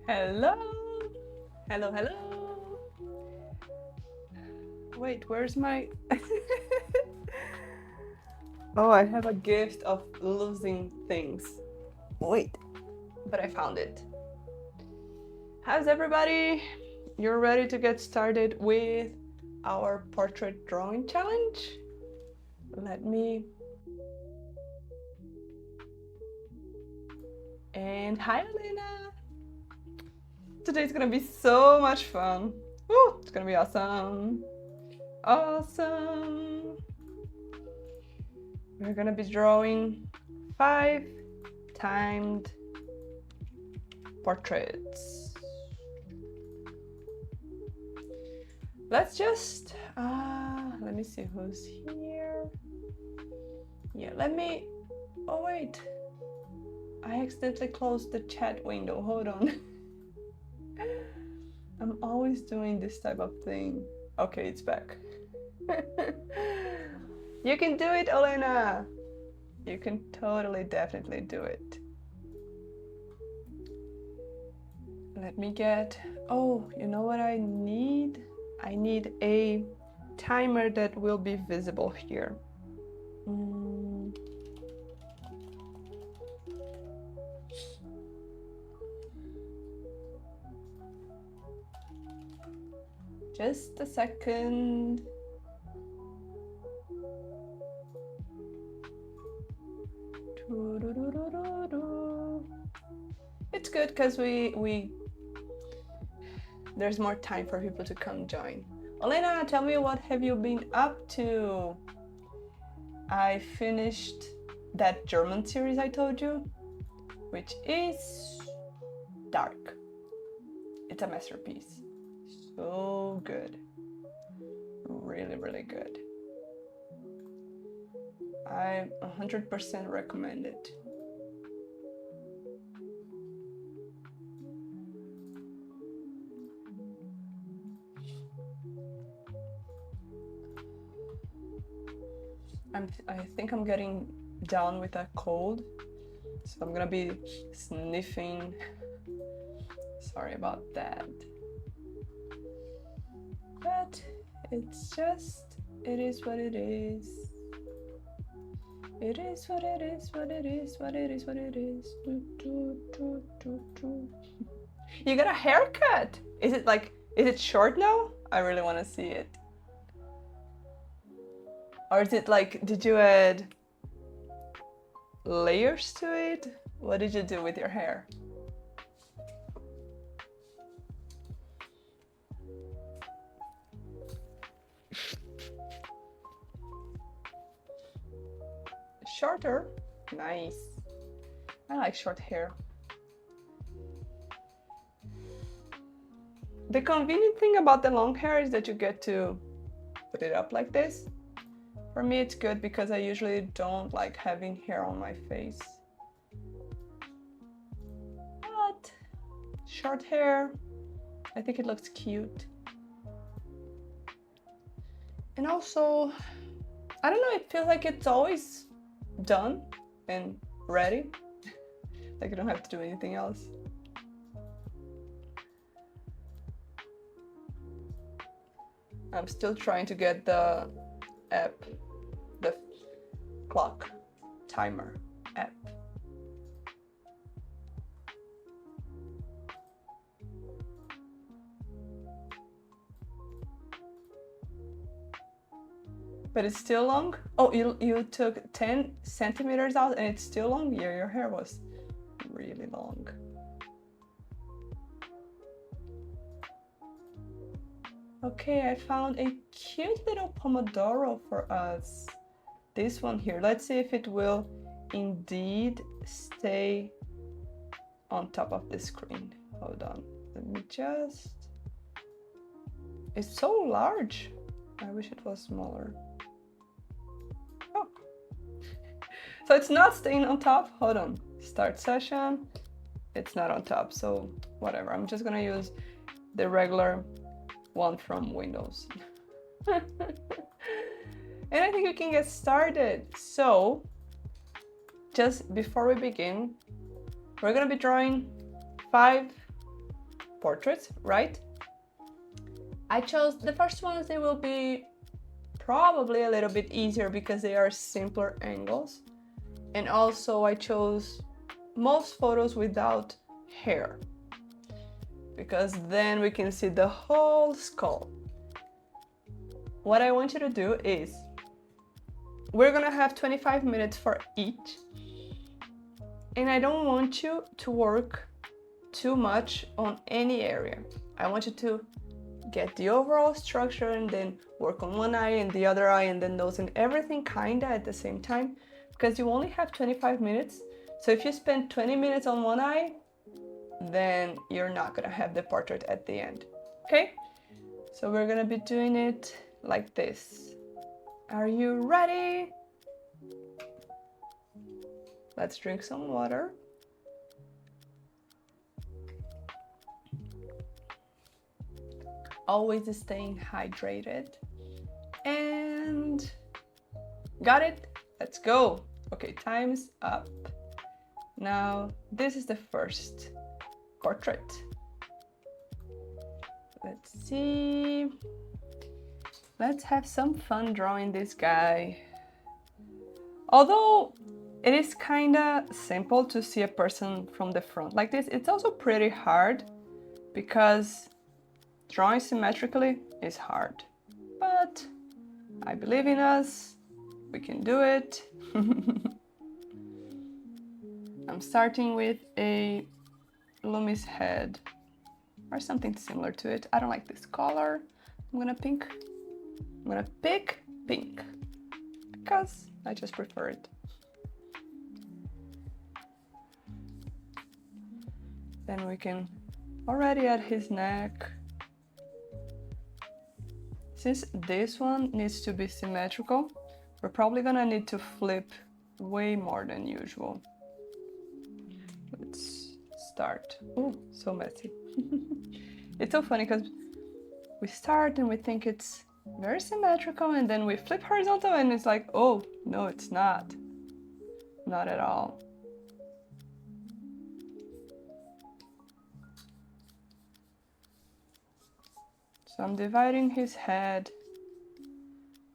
Hello! Hello, hello! Wait, where's my... Oh, I have a gift of losing things. Wait, but I found it. How's everybody? You're ready to get started with our portrait drawing challenge? Let me... And hi, Elena! Today's gonna be so much fun. Woo, it's gonna be awesome. Awesome. We're gonna be drawing 5 timed portraits. Let's just, let me see who's here. Yeah, oh wait. I accidentally closed the chat window, hold on. I'm always doing this type of thing. Okay, it's back. You can do it, Elena! You can totally, definitely do it. Let me get... Oh, you know what I need? I need a timer that will be visible here. Just a second. It's good because there's more time for people to come join. Elena, tell me, what have you been up to? I finished that German series I told you, which is dark. It's a masterpiece. So good. Really, really good. I 100% recommend it. I think I'm getting down with a cold, so I'm gonna be sniffing. Sorry about that. But it's just, it is what it is. It is what it is, what it is, what it is, what it is. You got a haircut! Is it short now? I really want to see it. Or is it like, did you add layers to it? What did you do with your hair? Shorter? Nice. I like short hair. The convenient thing about the long hair is that you get to put it up like this. For me, it's good because I usually don't like having hair on my face. But short hair, I think it looks cute. And also, I don't know, it feels like it's always done and ready. Like you don't have to do anything else. I'm still trying to get the app, the clock timer app. But it's still long? Oh, you took 10 centimeters out and it's still long? Yeah, your hair was really long. Okay, I found a cute little pomodoro for us. This one here. Let's see if it will indeed stay on top of the screen. Hold on. Let me just... It's so large. I wish it was smaller. Oh. So it's not staying on top. Hold on. Start session. It's not on top, so whatever. I'm just gonna use the regular one from Windows. And I think we can get started. So just before we begin, we're gonna be drawing 5 portraits, right? I chose the first ones. They will be probably a little bit easier because they are simpler angles. And also I chose most photos without hair, because then we can see the whole skull. What I want you to do is, we're gonna have 25 minutes for each, and I don't want you to work too much on any area. I want you to get the overall structure and then work on one eye and the other eye and then nose and everything kinda at the same time, because you only have 25 minutes. So if you spend 20 minutes on one eye, then you're not gonna have the portrait at the end, okay? So we're gonna be doing it like this. Are you ready? Let's drink some water. Always staying hydrated. And got it? Let's go. Okay, time's up. Now, this is the first portrait. Let's see. Let's have some fun drawing this guy. Although it is kinda simple to see a person from the front like this, it's also pretty hard because drawing symmetrically is hard. But I believe in us, we can do it. I'm starting with a Loomis head or something similar to it. I don't like this color. I'm gonna pick pink because I just prefer it. Then we can already add his neck. Since this one needs to be symmetrical, we're probably gonna need to flip way more than usual. Let's start. Oh, so messy. It's so funny because we start and we think it's very symmetrical, and then we flip horizontal and it's like, oh, no, it's not. Not at all. So I'm dividing his head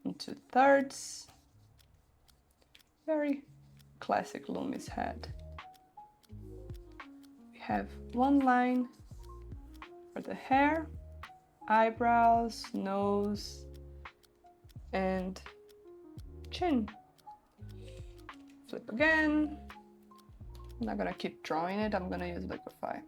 into thirds. Very classic Loomis head. We have one line for the hair, eyebrows, nose, and chin. Flip again. I'm not gonna keep drawing it, I'm gonna use Liquify.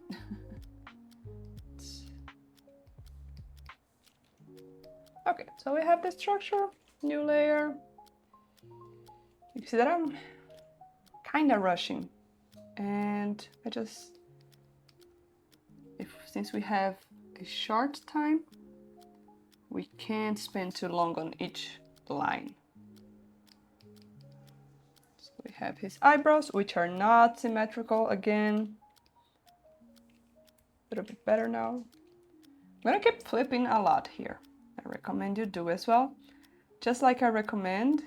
Okay, so we have the structure, new layer. You can see that I'm kind of rushing, and since we have a short time, we can't spend too long on each line. So we have his eyebrows, which are not symmetrical again. A little bit better now. I'm gonna keep flipping a lot here. I recommend you do as well. Just like I recommend,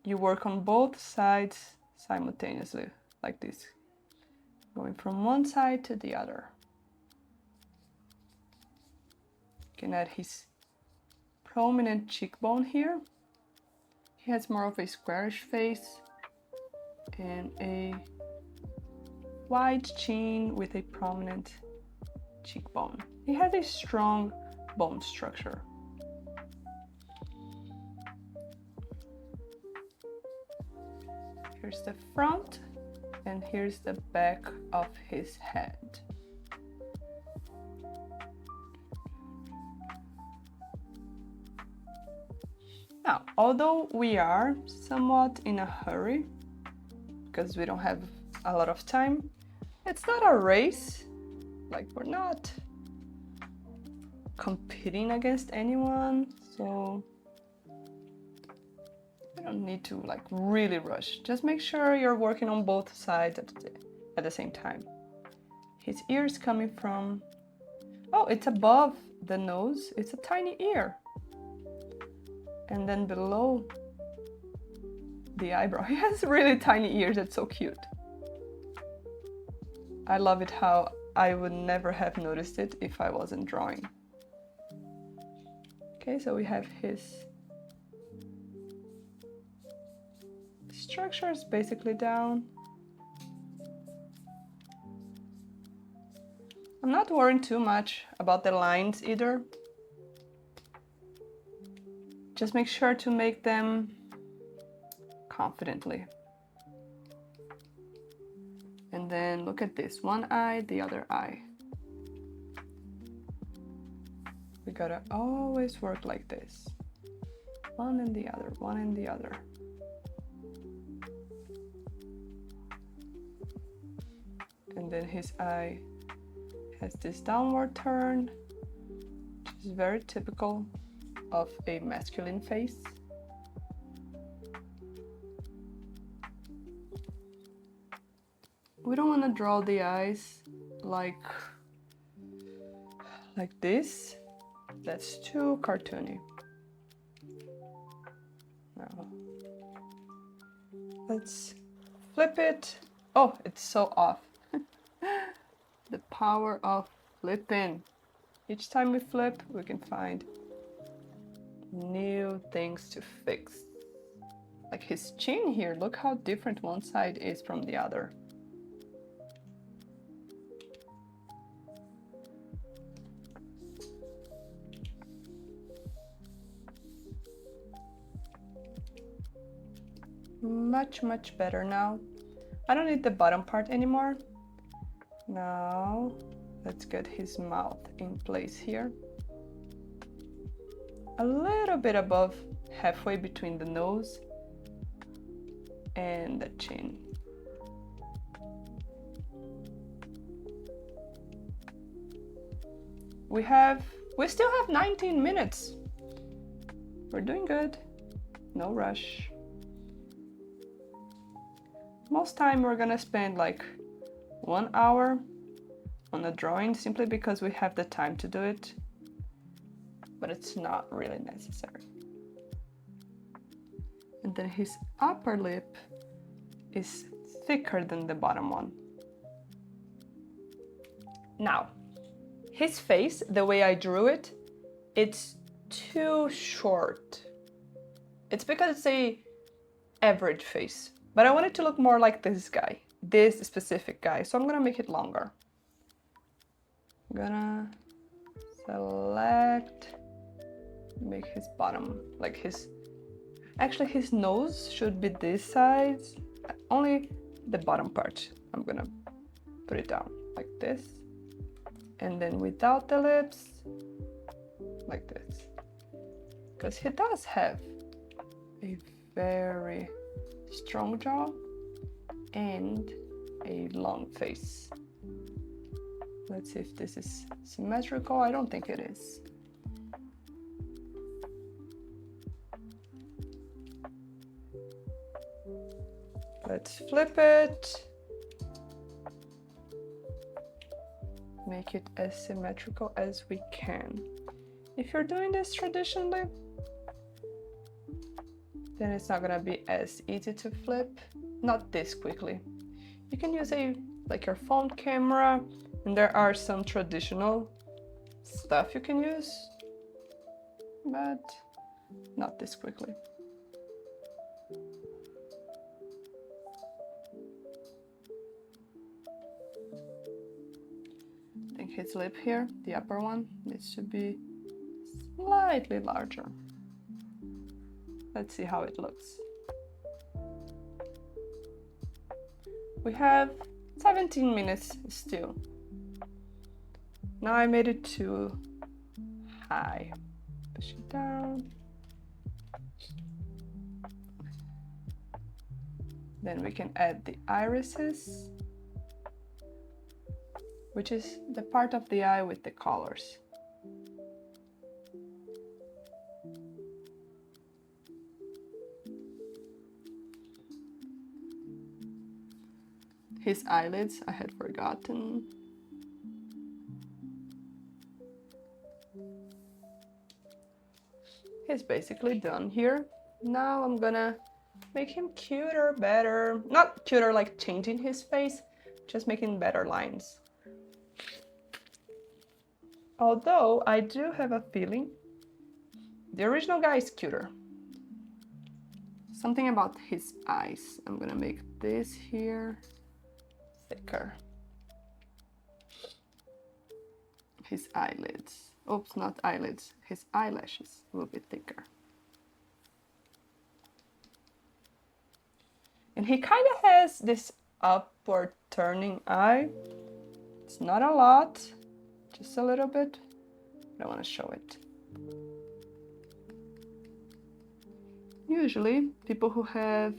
you work on both sides simultaneously, like this. Going from one side to the other. You can add his prominent cheekbone here. He has more of a squarish face and a wide chin with a prominent cheekbone. He has a strong bone structure. Here's the front, and here's the back of his head. Now, although we are somewhat in a hurry, because we don't have a lot of time, it's not a race. Like, we're not competing against anyone, so you don't need to like really rush. Just make sure you're working on both sides at the same time. His ear's coming from, oh, it's above the nose. It's a tiny ear. And then below the eyebrow, he has really tiny ears. That's so cute. I love it how I would never have noticed it if I wasn't drawing. Okay, so we have his structures basically down. I'm not worrying too much about the lines either. Just make sure to make them confidently. And then look at this, one eye, the other eye. We gotta always work like this. One and the other, one and the other. And then his eye has this downward turn, which is very typical of a masculine face. We don't want to draw the eyes like this. That's too cartoony. Now, let's flip it. Oh, it's so off. The power of flipping. Each time we flip, we can find new things to fix. Like his chin here, look how different one side is from the other. Much better now. I don't need the bottom part anymore. Now let's get his mouth in place here. A little bit above, halfway between the nose and the chin. We still have 19 minutes. We're doing good. No rush. Most time we're gonna spend like 1 hour on a drawing simply because we have the time to do it, but it's not really necessary. And then his upper lip is thicker than the bottom one. Now, his face, the way I drew it, it's too short. It's because it's a average face, but I want it to look more like this guy, this specific guy, so I'm gonna make it longer. I'm gonna select, make his bottom, like actually his nose should be this size, only the bottom part. I'm gonna put it down like this, and then without the lips, like this, because he does have a very strong jaw and a long face. Let's see if this is symmetrical. I don't think it is. Let's flip it. Make it as symmetrical as we can. If you're doing this traditionally, then it's not gonna be as easy to flip, not this quickly. You can use like your phone camera, and there are some traditional stuff you can use, but not this quickly. I think his lip here, the upper one, needs to be slightly larger. Let's see how it looks. We have 17 minutes still. Now I made it too high. Push it down. Then we can add the irises, which is the part of the eye with the colors. His eyelids, I had forgotten. He's basically done here. Now I'm gonna make him cuter, better. Not cuter like changing his face, just making better lines. Although I do have a feeling the original guy is cuter. Something about his eyes. I'm gonna make this here thicker. His eyelids. Oops, not eyelids. His eyelashes will be thicker. And he kind of has this upward turning eye. It's not a lot, just a little bit. I don't want to show it. Usually, people who have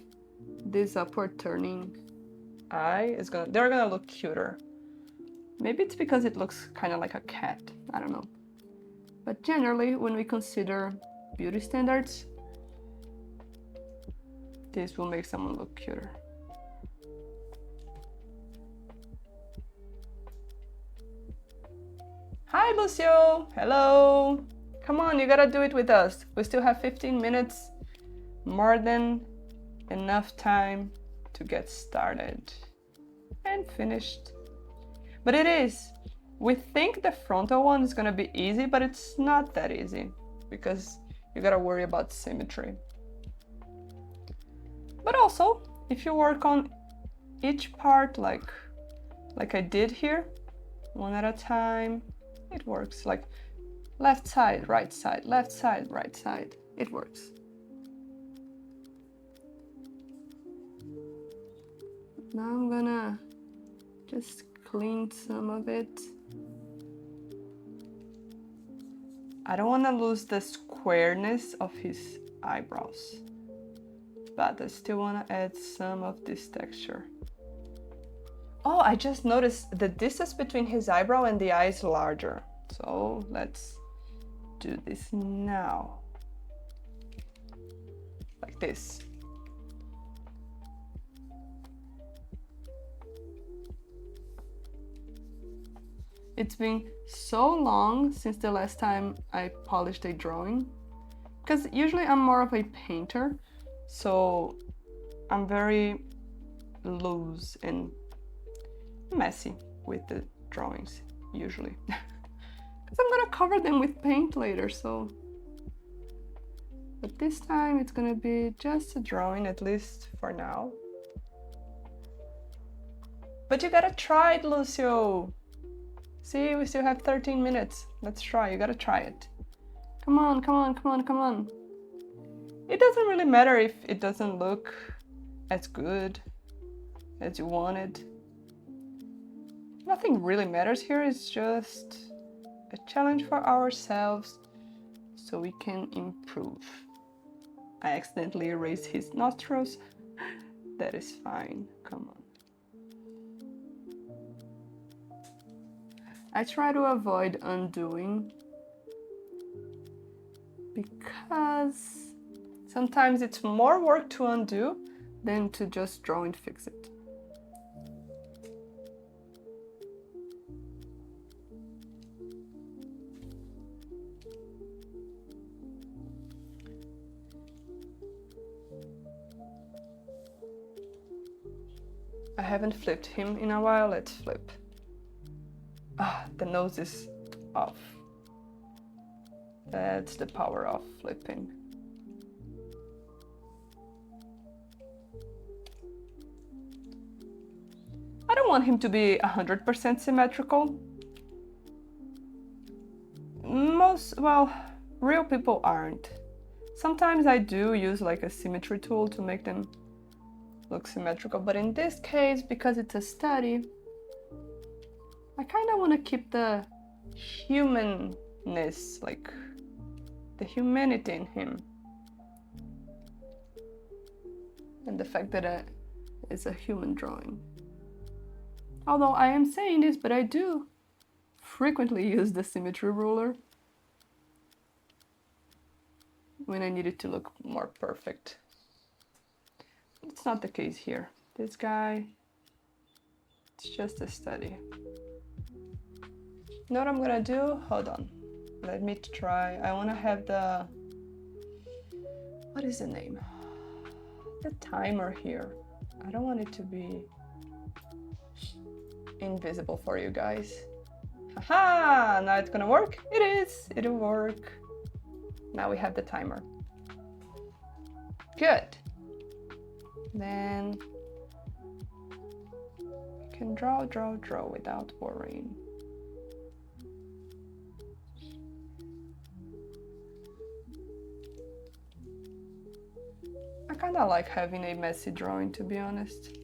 this upward turning eye they're gonna look cuter. Maybe it's because it looks kind of like a cat. I don't know. But generally, when we consider beauty standards, this will make someone look cuter. Hi, Lucio. Hello. Come on, you gotta do it with us. We still have 15 minutes. More than enough time to get started and finished. But it is. We think the frontal one is gonna be easy, but it's not that easy because you gotta worry about symmetry. But also, if you work on each part like I did here, one at a time, it works. Like left side, right side, left side, right side. It works. Now I'm gonna just clean some of it. I don't want to lose the squareness of his eyebrows, but I still want to add some of this texture. Oh, I just noticed the distance between his eyebrow and the eye is larger. So let's do this now. Like this. It's been so long since the last time I polished a drawing, because usually I'm more of a painter, so I'm very loose and messy with the drawings, usually. Because I'm gonna cover them with paint later, so... But this time it's gonna be just a drawing, at least for now. But you gotta try it, Lucio! See, we still have 13 minutes. Let's try, you gotta try it. Come on, come on, come on, come on. It doesn't really matter if it doesn't look as good as you wanted. Nothing really matters here, it's just a challenge for ourselves so we can improve. I accidentally erased his nostrils. That is fine, come on. I try to avoid undoing because sometimes it's more work to undo than to just draw and fix it. I haven't flipped him in a while, let's flip. Ah, the nose is off. That's the power of flipping. I don't want him to be 100% symmetrical. Real people aren't. Sometimes I do use like a symmetry tool to make them look symmetrical, but in this case, because it's a study, I kind of want to keep the humanness, like the humanity in him. And the fact that it's a human drawing. Although I am saying this, but I do frequently use the symmetry ruler when I need it to look more perfect. It's not the case here. This guy, it's just a study. You know what I'm gonna do? Hold on. Let me try. I wanna have the... What is the name? The timer here. I don't want it to be invisible for you guys. Haha, now it's gonna work? It is, it'll work. Now we have the timer. Good. Then we can draw without worrying. I kinda like having a messy drawing, to be honest.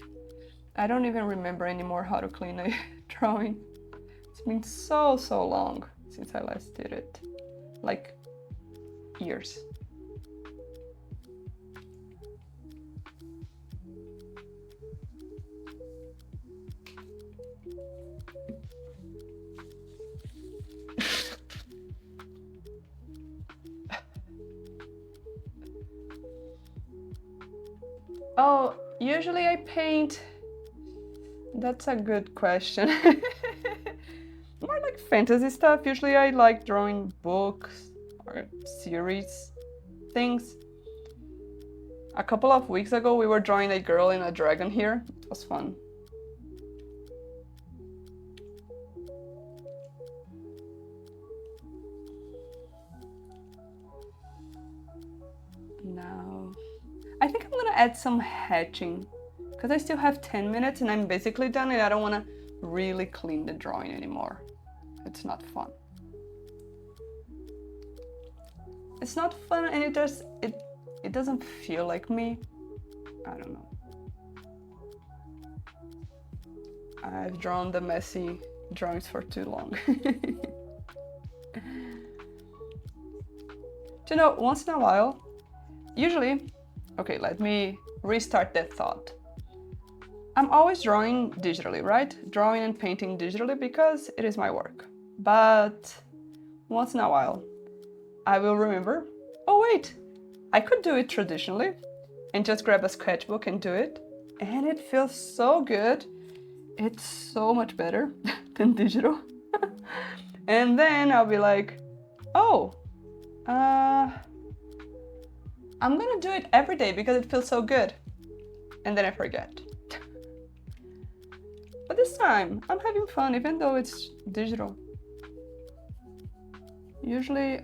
I don't even remember anymore how to clean a drawing. It's been so long since I last did it. Like years. Oh, usually I paint. That's a good question. More like fantasy stuff. Usually I like drawing books or series things. A couple of weeks ago we were drawing a girl and a dragon here. It was fun. Now, I think I'm gonna add some hatching because I still have 10 minutes and I'm basically done and I don't want to really clean the drawing anymore. It's not fun. It's not fun and it doesn't feel like me. I don't know. I've drawn the messy drawings for too long. You know, once in a while, usually, okay, let me restart that thought. I'm always drawing digitally, right? Drawing and painting digitally because it is my work. But once in a while, I will remember, oh wait, I could do it traditionally and just grab a sketchbook and do it. And it feels so good. It's so much better than digital. And then I'll be like, oh, I'm gonna do it every day because it feels so good. And then I forget. But this time, I'm having fun even though it's digital. Usually,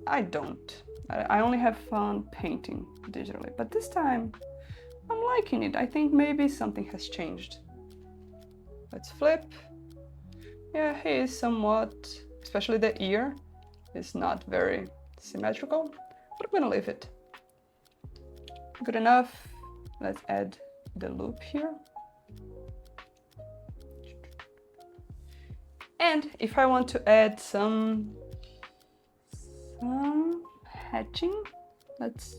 I don't. I only have fun painting digitally. But this time, I'm liking it. I think maybe something has changed. Let's flip. Yeah, he is somewhat, especially the ear, is not very symmetrical. But I'm gonna leave it. Good enough. Let's add the loop here. And if I want to add some hatching, let's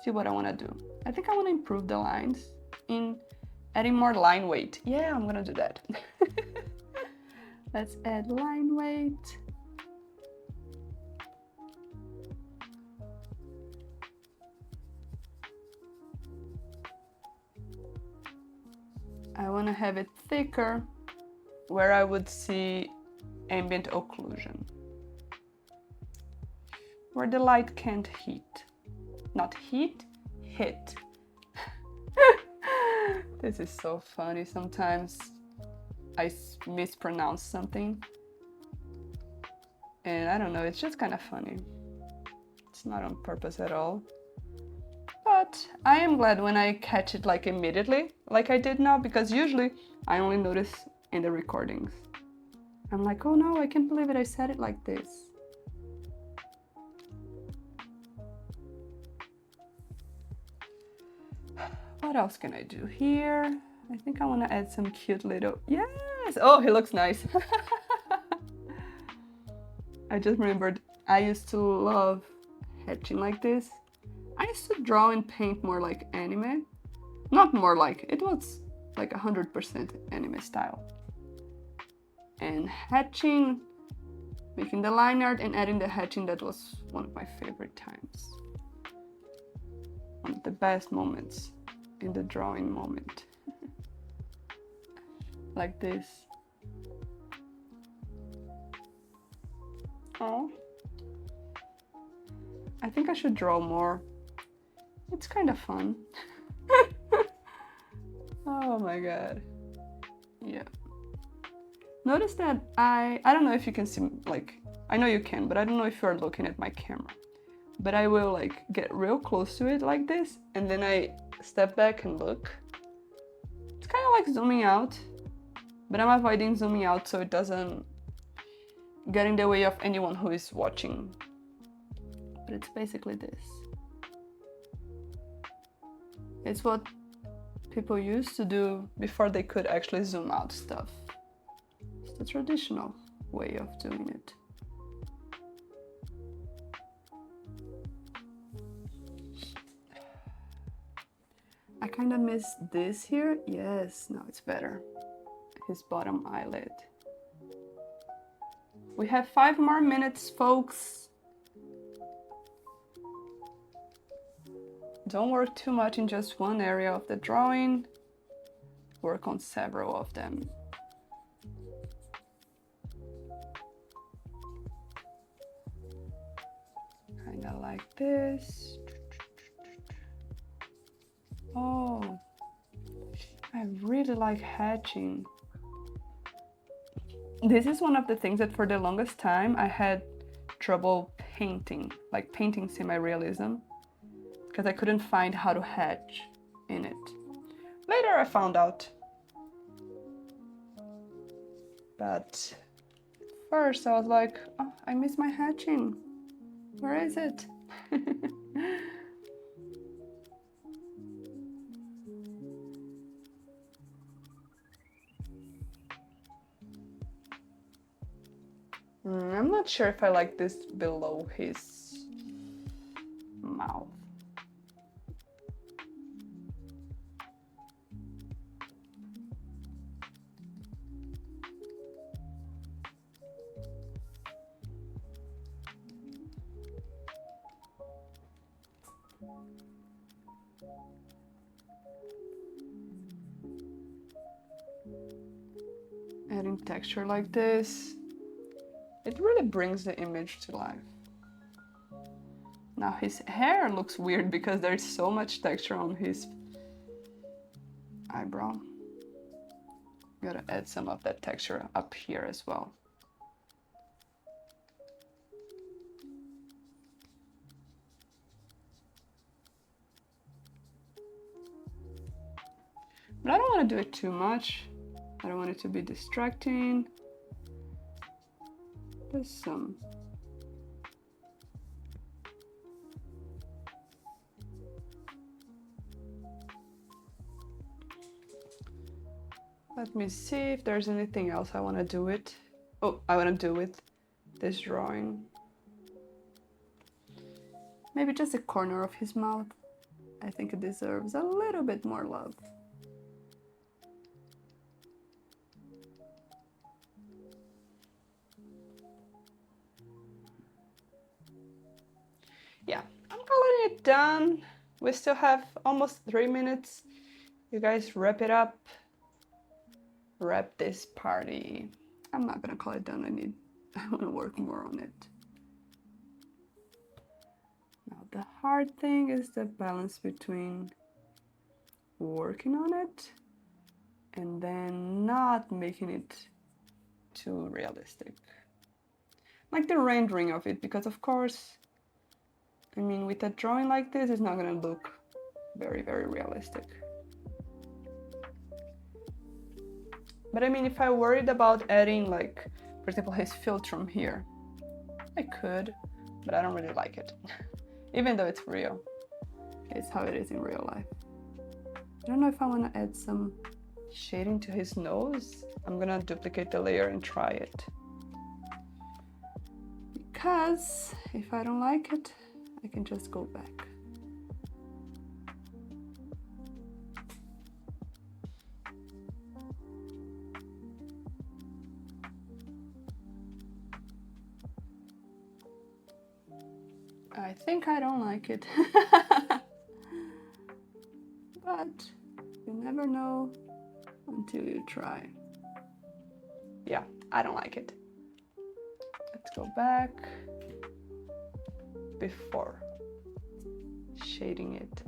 see what I want to do. I think I want to improve the lines in adding more line weight. Yeah, I'm gonna do that. Let's add line weight. I want to have it thicker where I would see ambient occlusion, where the light can't hit. Not heat, hit. This is so funny. Sometimes I mispronounce something. And I don't know, it's just kind of funny. It's not on purpose at all. But I am glad when I catch it like immediately, like I did now, because usually I only notice in the recordings. I'm like, oh no, I can't believe it, I said it like this. What else can I do here? I think I want to add some cute little, yes! Oh, he looks nice. I just remembered I used to love hatching like this. I used to draw and paint more like anime. Not more like, it was like 100% anime style. And hatching, making the line art and adding the hatching, that was one of my favorite times. One of the best moments in the drawing moment. Like this. Oh. I think I should draw more. It's kind of fun. Oh my god. Yeah. Notice that I don't know if you can see, like, I know you can, but I don't know if you're looking at my camera. But I will like get real close to it like this, and then I step back and look. It's kind of like zooming out, but I'm avoiding zooming out so it doesn't get in the way of anyone who is watching. But it's basically this. It's what people used to do before they could actually zoom out stuff. It's the traditional way of doing it. I kind of miss this here. Yes, now it's better. His bottom eyelid. We have 5 more minutes, folks. Don't work too much in just one area of the drawing. Work on several of them. Kind of like this. Oh, I really like hatching. This is one of the things that for the longest time I had trouble painting, like painting semi-realism, because I couldn't find how to hatch in it. Later I found out. But first I was like, oh, I miss my hatching. Where is it? I'm not sure if I like this below his mouth. Adding texture like this, it really brings the image to life. Now his hair looks weird because there's so much texture on his eyebrow. Gotta add some of that texture up here as well. But I don't want to do it too much. I don't want it to be distracting. There's some. Let me see if there's anything else I want to do it. Oh, I want to do with this drawing. Maybe just the corner of his mouth. I think it deserves a little bit more love. Yeah, I'm calling it done. We still have almost 3 minutes. You guys wrap it up. Wrap this party. I'm not gonna call it done. I want to work more on it. Now the hard thing is the balance between working on it and then not making it too realistic. Like the rendering of it, because of course, I mean, with a drawing like this, it's not gonna look very, very realistic. But I mean, if I worried about adding, like, for example, his philtrum here, I could, but I don't really like it. Even though it's real. It's how it is in real life. I don't know if I want to add some shading to his nose. I'm gonna duplicate the layer and try it. Because if I don't like it, I can just go back. I think I don't like it. But you never know until you try. Yeah, I don't like it. Let's go back before shading it.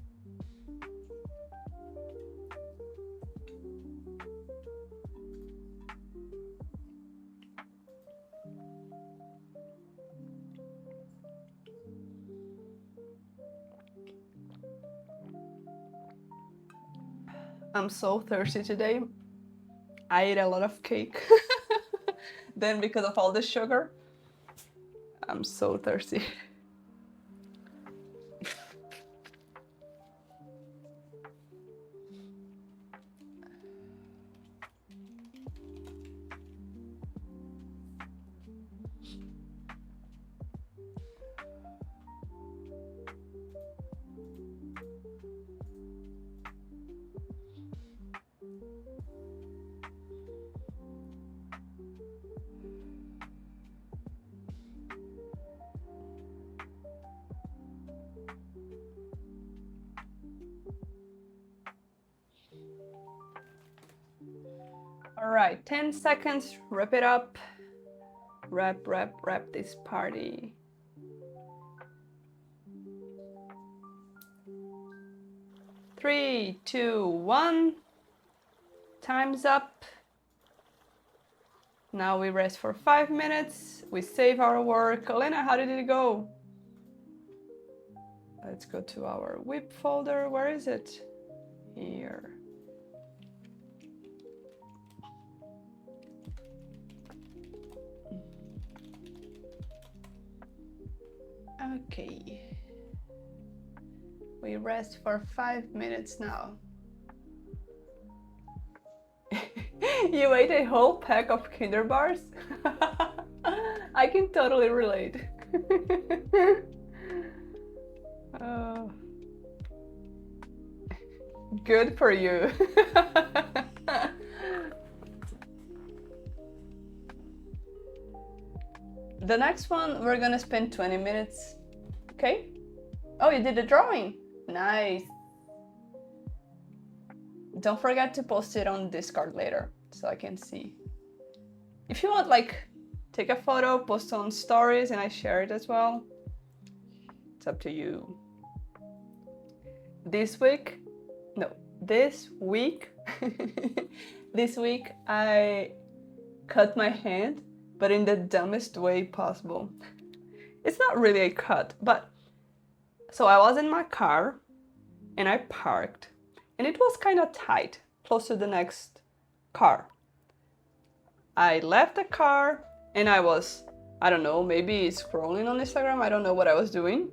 I'm so thirsty today. I ate a lot of cake. Then because of all the sugar, I'm so thirsty. All right, 10 seconds, wrap it up. Wrap this party. Three, two, one. Time's up. Now we rest for 5 minutes. We save our work. Elena, how did it go? Let's go to our whip folder. Where is it? Here. Okay. We rest for 5 minutes now. You ate a whole pack of Kinder bars? I can totally relate. Oh. Good for you. The next one, we're gonna spend 20 minutes. Okay? Oh, you did the drawing. Nice. Don't forget to post it on Discord later so I can see. If you want, like, take a photo, post on stories, and I share it as well. It's up to you. This week, this week I cut my hand, but in the dumbest way possible. It's not really a cut, but so I was in my car and I parked and it was kind of tight, close to the next car. I left the car and I was, I don't know, maybe scrolling on Instagram, I don't know what I was doing.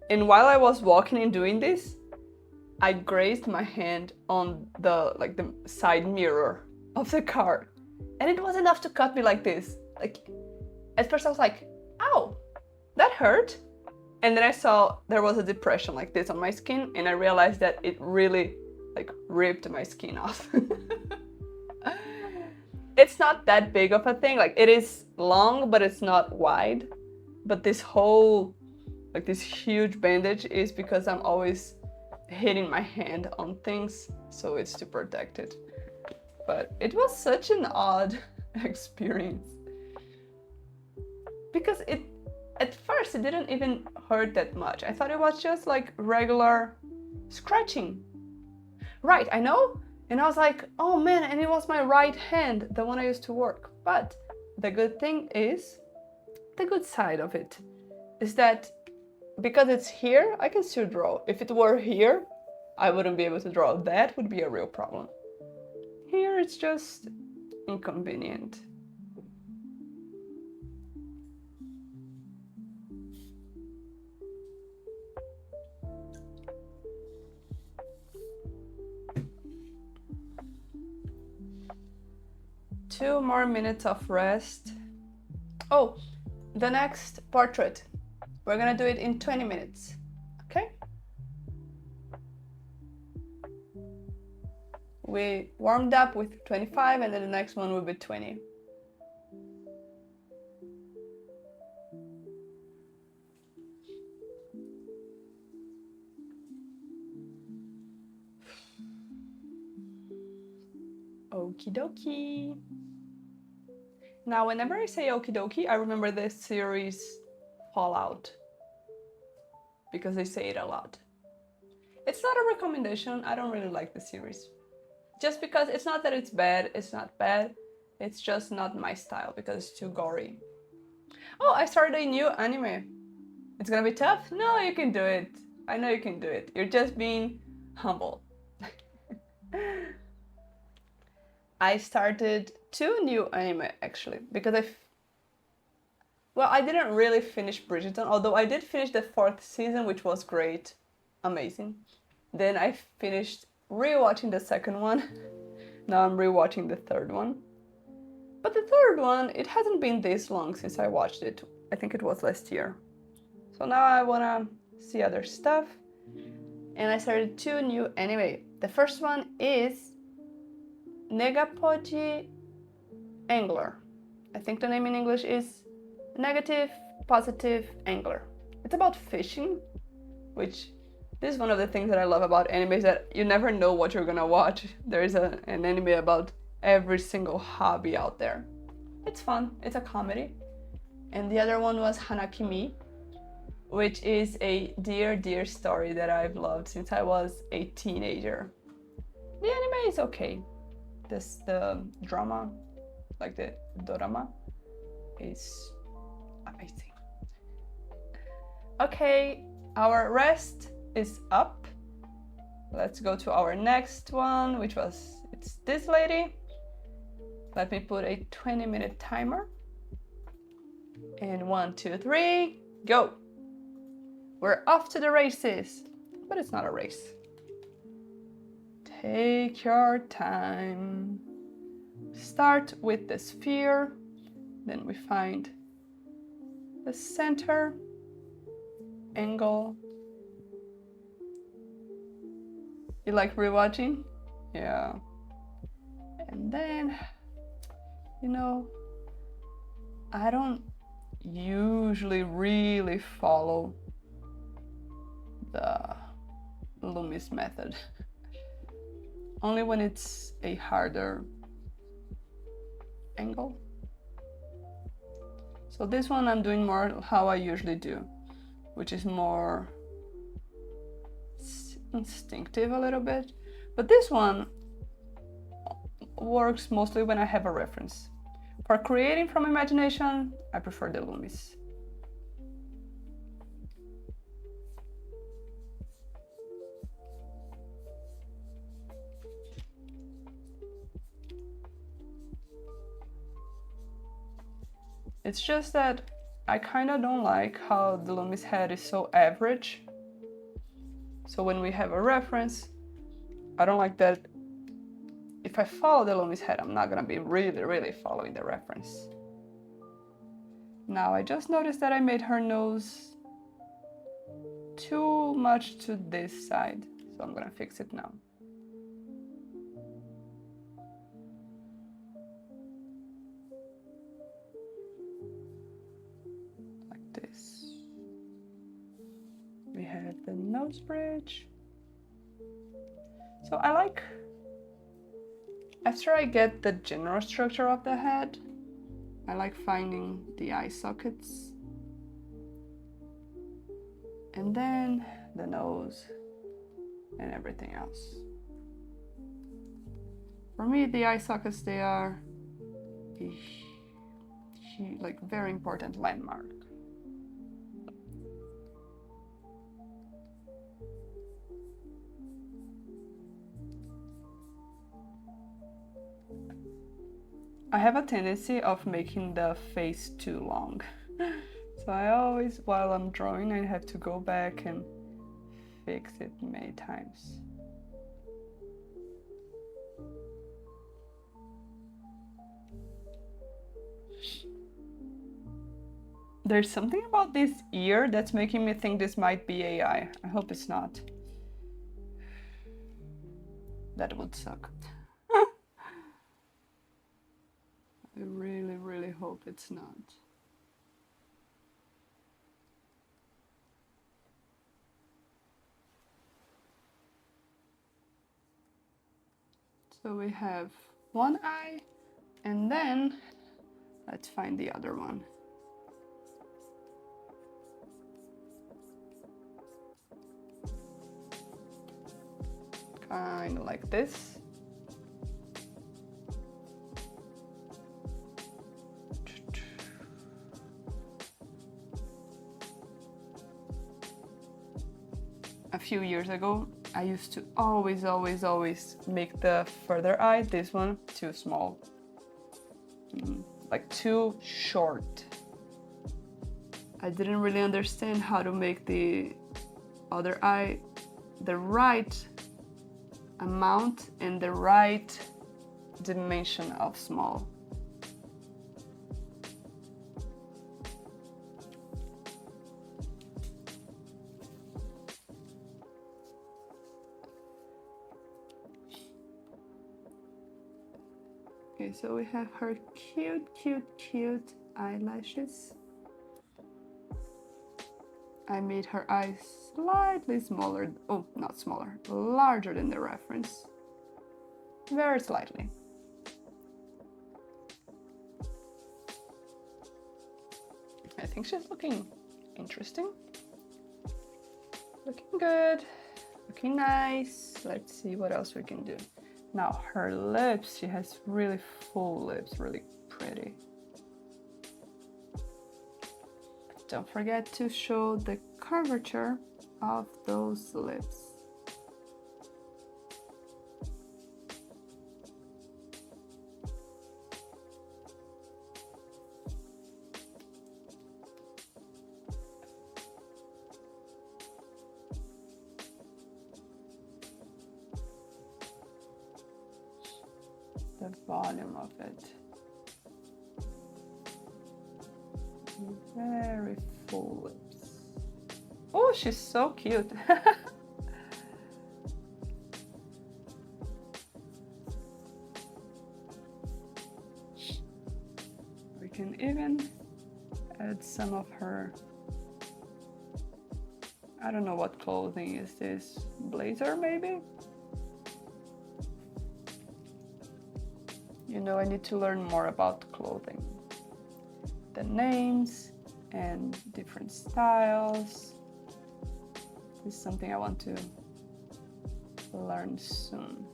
And while I was walking and doing this, I grazed my hand on the side mirror of the car. And it was enough to cut me like this. Like, at first I was like, ow, that hurt. And then I saw there was a depression like this on my skin, and I realized that it really ripped my skin off. It's not that big of a thing. Like, it is long, but it's not wide. But this whole, this huge bandage is because I'm always hitting my hand on things, so it's to protect it. But it was such an odd experience. Because at first it didn't even hurt that much. I thought it was just like regular scratching. Right, I know. And I was like, oh man, and it was my right hand, the one I used to work. But the good thing is, the good side of it is that because it's here, I can still draw. If it were here, I wouldn't be able to draw. That would be a real problem. Here it's just inconvenient. Two more minutes of rest. Oh, the next portrait. We're gonna do it in 20 minutes, okay? We warmed up with 25 and then the next one will be 20. Okie dokie. Now, whenever I say okie dokie, I remember the series Fallout, because they say it a lot. It's not a recommendation. I don't really like the series. Just because it's not that it's bad, it's not bad. It's just not my style because it's too gory. Oh, I started a new anime. It's gonna be tough? No, you can do it. I know you can do it. You're just being humble. I started 2 new anime actually, because I didn't really finish Bridgerton, although I did finish the 4th season, which was great, amazing. Then I finished rewatching the 2nd one. Now I'm rewatching the 3rd one. But the 3rd one, it hasn't been this long since I watched it. I think it was last year. So now I wanna see other stuff. And I started 2 new anime. The first one is Negapoji Angler. I think the name in English is Negative Positive Angler. It's about fishing, which this is one of the things that I love about anime, is that you never know what you're gonna watch. There is an anime about every single hobby out there. It's fun, it's a comedy. And the other one was Hanakimi, which is a dear story that I've loved since I was a teenager. The anime is okay. The drama, like the dorama, is amazing. Okay, our rest is up. Let's go to our next one, which was, it's this lady. Let me put a 20-minute timer. And 1, 2, 3, go. We're off to the races, but it's not a race. Take your time. Start with the sphere, then we find the center, angle. You like rewatching? Yeah. And then, you know, I don't usually really follow the Loomis method. Only when it's a harder angle. So this one I'm doing more how I usually do, which is more instinctive a little bit. But this one works mostly when I have a reference. For creating from imagination, I prefer the Loomis. It's just that I kind of don't like how the Loomis head is so average. So when we have a reference, I don't like that. If I follow the Loomis head, I'm not gonna be really following the reference. Now I just noticed that I made her nose too much to this side, so I'm gonna fix it now. We have the nose bridge. So I like, after I get the general structure of the head, I like finding the eye sockets. And then the nose and everything else. For me, the eye sockets, they are like very important landmark. I have a tendency of making the face too long. So I always, while I'm drawing, I have to go back and fix it many times. There's something about this ear that's making me think this might be AI. I hope it's not. That would suck. I really hope it's not. So we have one eye, and then let's find the other one. Kind of like this. A few years ago, I used to always make the further eye, this one, too small. Like too short. I didn't really understand how to make the other eye the right amount and the right dimension of small. Okay, so we have her cute eyelashes. I made her eyes slightly smaller, oh, not smaller, larger than the reference. Very slightly. I think she's looking interesting. Looking good, looking nice. Let's see what else we can do. Now her lips, she has really full lips, really pretty. Don't forget to show the curvature of those lips. The volume of it. Very full lips. Oh, she's so cute. We can even add some of her, I don't know what clothing is this, blazer maybe? You know, I need to learn more about clothing. The names and different styles. This is something I want to learn soon.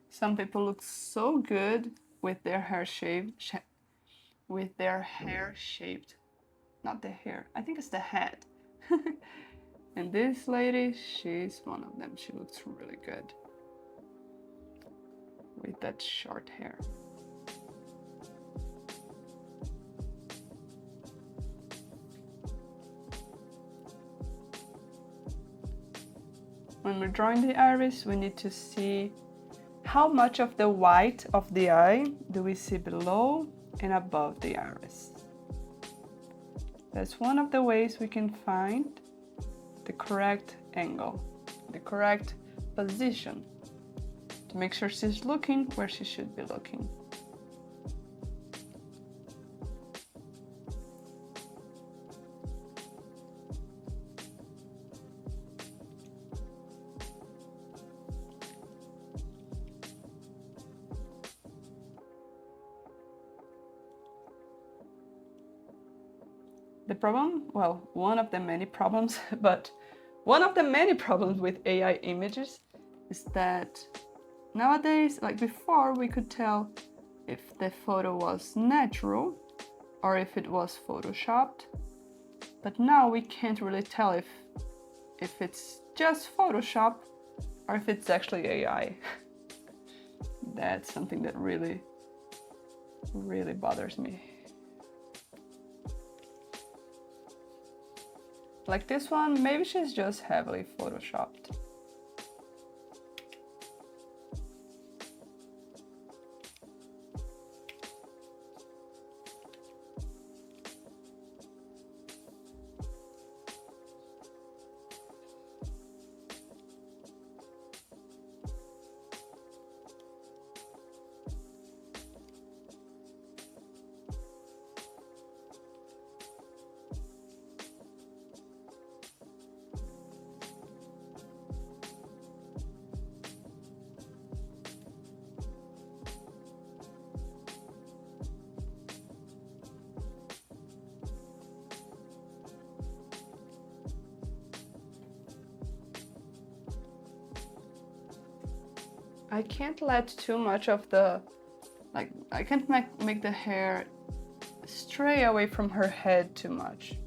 Some people look so good with their hair shaved, not the hair, I think it's the head. And this lady, she's one of them. She looks really good with that short hair. When we're drawing the iris, we need to see how much of the white of the eye do we see below and above the iris. That's one of the ways we can find the correct angle, the correct position, to make sure she's looking where she should be looking. The problem, well, one of the many problems, but one of the many problems with AI images is that nowadays, like before, we could tell if the photo was natural or if it was photoshopped, but now we can't really tell if it's just Photoshop or if it's actually AI. That's something that really bothers me. Like this one, maybe she's just heavily photoshopped. I can't let too much of the, like, I can't make the hair stray away from her head too much.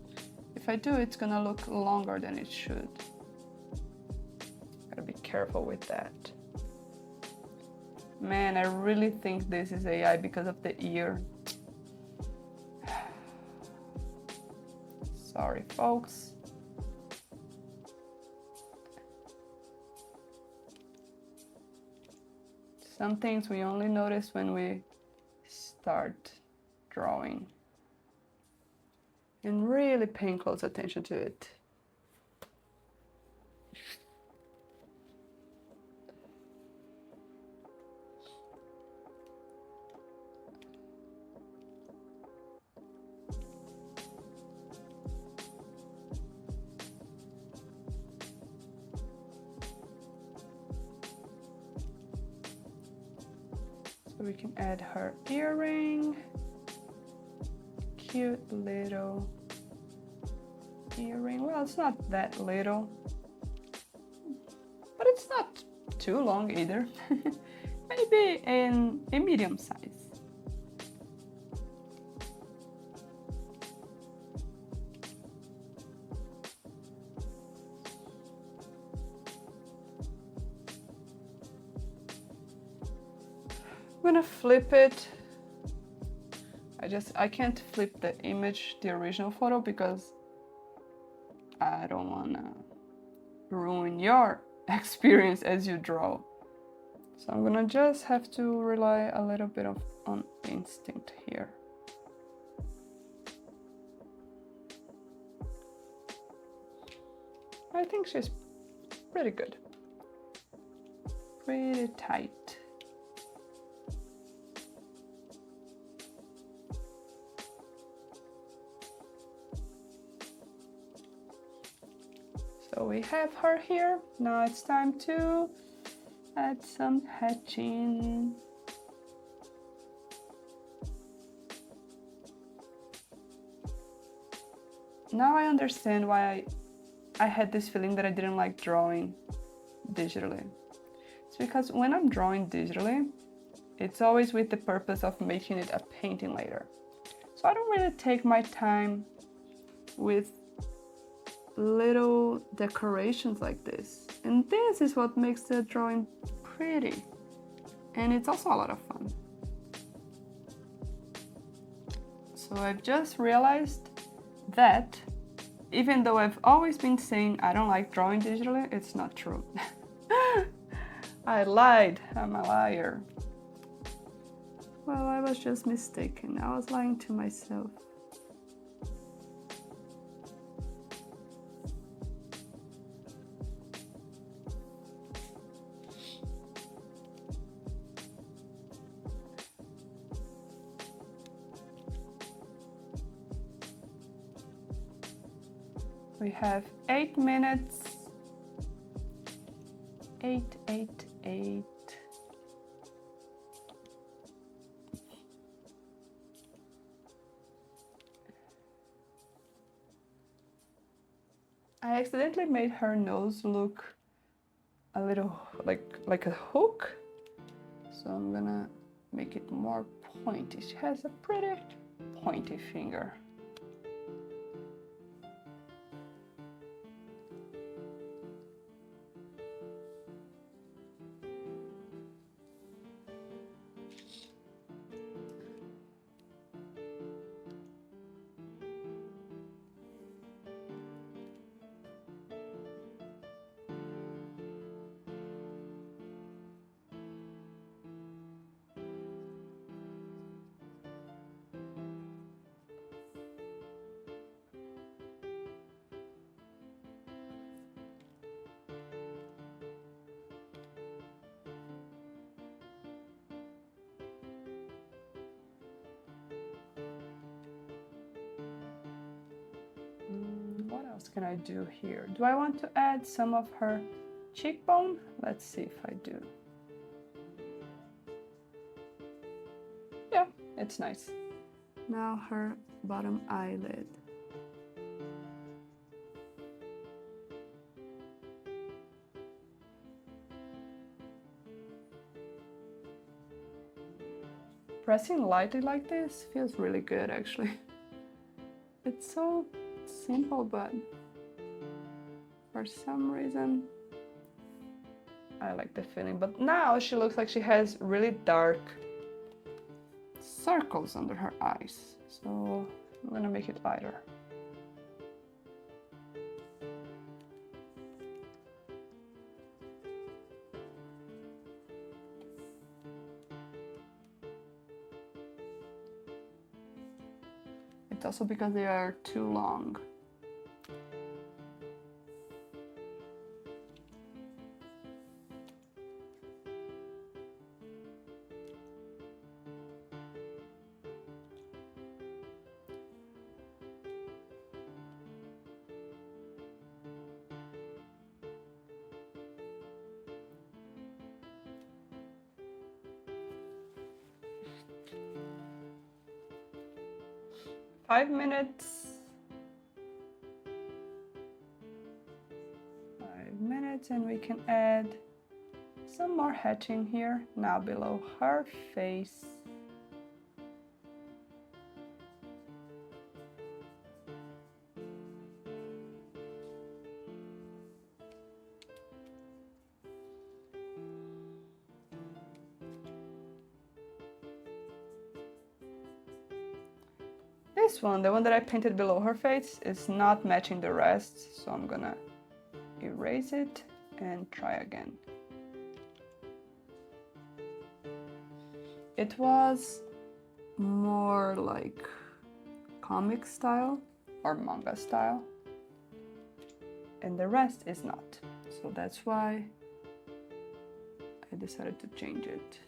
If I do, it's gonna look longer than it should. Gotta be careful with that. Man, I really think this is AI because of the ear. Sorry, folks. Some things we only notice when we start drawing and really paying close attention to it. So we can add her earring. Cute little earring. Well, it's not that little, but it's not too long either. Maybe in a medium size. I'm gonna flip it. I can't flip the image, the original photo, because I don't wanna ruin your experience as you draw. So I'm gonna just have to rely a little bit on instinct here. I think she's pretty good. Pretty tight. So we have her here. Now it's time to add some hatching. Now I understand why I had this feeling that I didn't like drawing digitally. It's because when I'm drawing digitally, it's always with the purpose of making it a painting later. So I don't really take my time with little decorations like this. And this is what makes the drawing pretty. And it's also a lot of fun. So I've just realized that even though I've always been saying I don't like drawing digitally, it's not true. I lied. I'm a liar. Well, I was just mistaken. I was lying to myself. We have 8 minutes. 8, 8, 8. I accidentally made her nose look a little like a hook. So I'm gonna make it more pointy. She has a pretty pointy finger. What else can I do here? Do I want to add some of her cheekbone? Let's see if I do. Yeah, it's nice. Now her bottom eyelid. Pressing lightly like this feels really good actually. It's so simple, but for some reason I like the feeling. But now she looks like she has really dark circles under her eyes. So I'm gonna make it lighter. It's also because they are too long. Five minutes. 5 minutes, and we can add some more hatching here, now below her face. This one, the one that I painted below her face, is not matching the rest, so I'm gonna erase it and try again. It was more like comic style or manga style, and the rest is not. So that's why I decided to change it.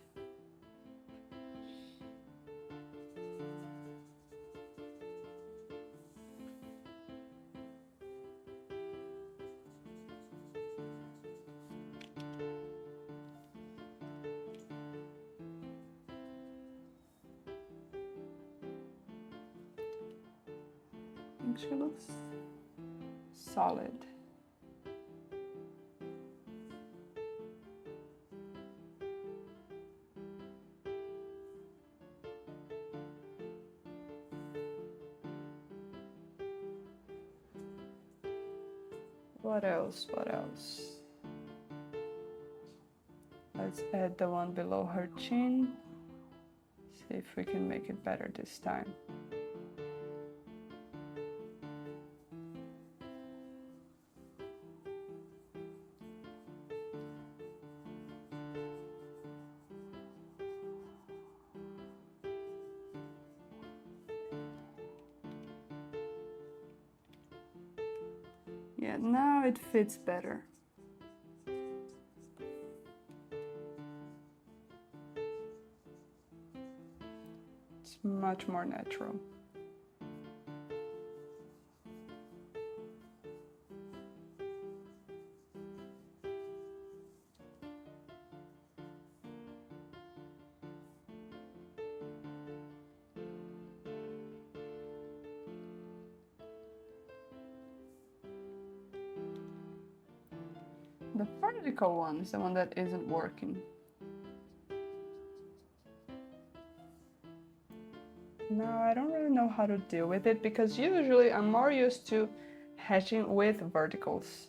She looks solid. What else? What else? Let's add the one below her chin. See if we can make it better this time. Yeah, now it fits better. It's much more natural. The vertical one is the one that isn't working. Now I don't really know how to deal with it because usually I'm more used to hatching with verticals.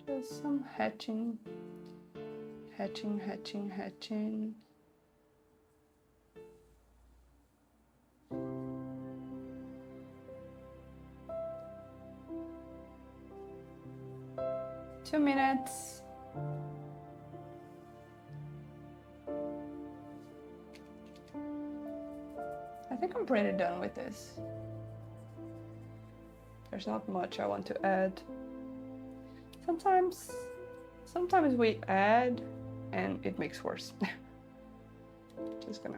Just some hatching. 2 minutes. I think I'm pretty done with this. There's not much I want to add. Sometimes we add and it makes worse. Just gonna,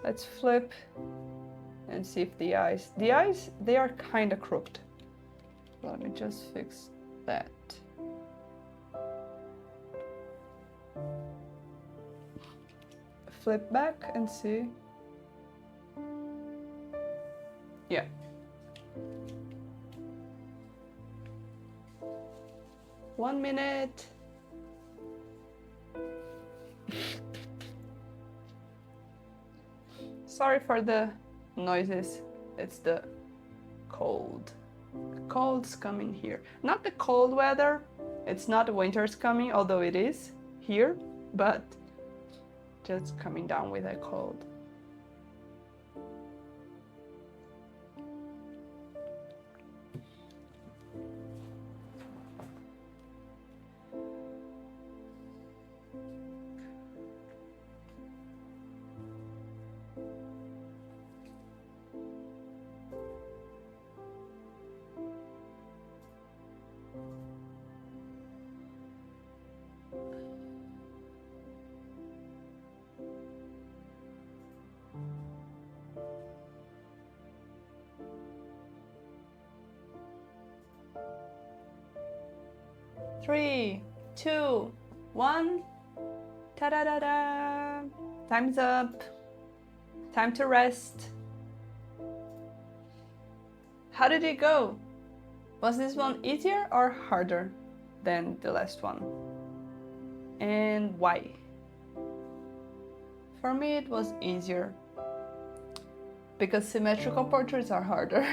let's flip and see if the eyes, they are kind of crooked. Let me just fix that. Flip back and see. Yeah. One minute. Sorry for the noises. It's the cold. The cold's coming here. Not the cold weather. It's not winter's coming, although it is here, but just coming down with a cold. Three, two, one. Ta-da-da-da! Time's up. Time to rest. How did it go? Was this one easier or harder than the last one? And why? For me, it was easier because symmetrical portraits are harder.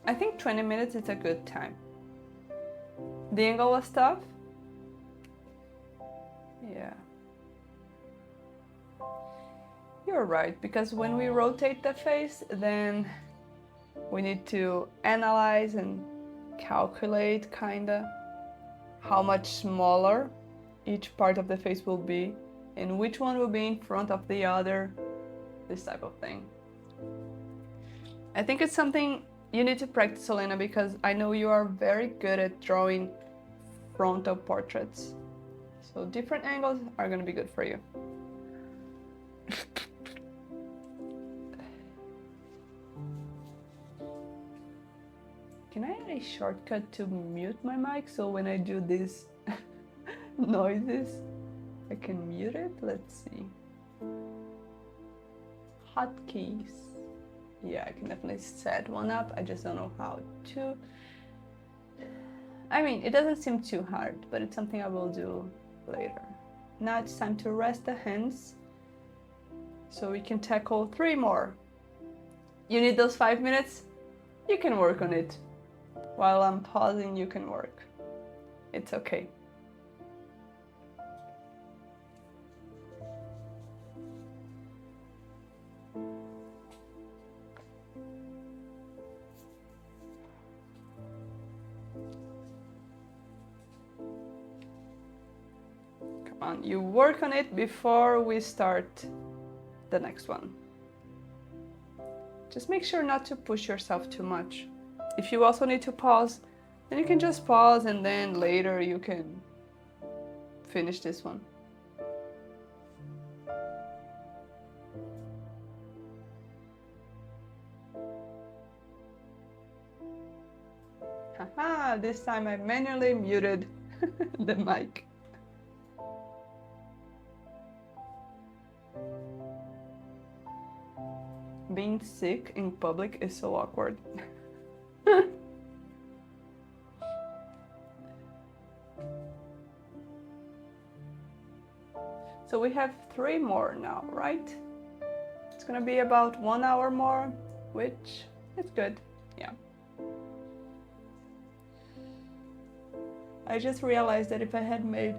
I think 20 minutes is a good time. The angle was tough? Yeah. You're right, because when we rotate the face, then we need to analyze and calculate kinda how much smaller each part of the face will be and which one will be in front of the other, this type of thing. I think it's something you need to practice, Elena, because I know you are very good at drawing frontal portraits. So different angles are going to be good for you. Can I add a shortcut to mute my mic so when I do these noises, I can mute it? Let's see. Hotkeys. Yeah, I can definitely set one up. I just don't know how to. I mean, it doesn't seem too hard, but it's something I will do later. Now it's time to rest the hands so we can tackle 3 more. You need those 5 minutes? You can work on it. While I'm pausing, you can work. It's okay. You work on it before we start the next one. Just make sure not to push yourself too much. If you also need to pause, then you can just pause and then later you can finish this one. Haha, this time I manually muted the mic. Being sick in public is so awkward. So we have 3 more now, right? It's gonna be about 1 hour more, which is good, yeah. I just realized that if I had made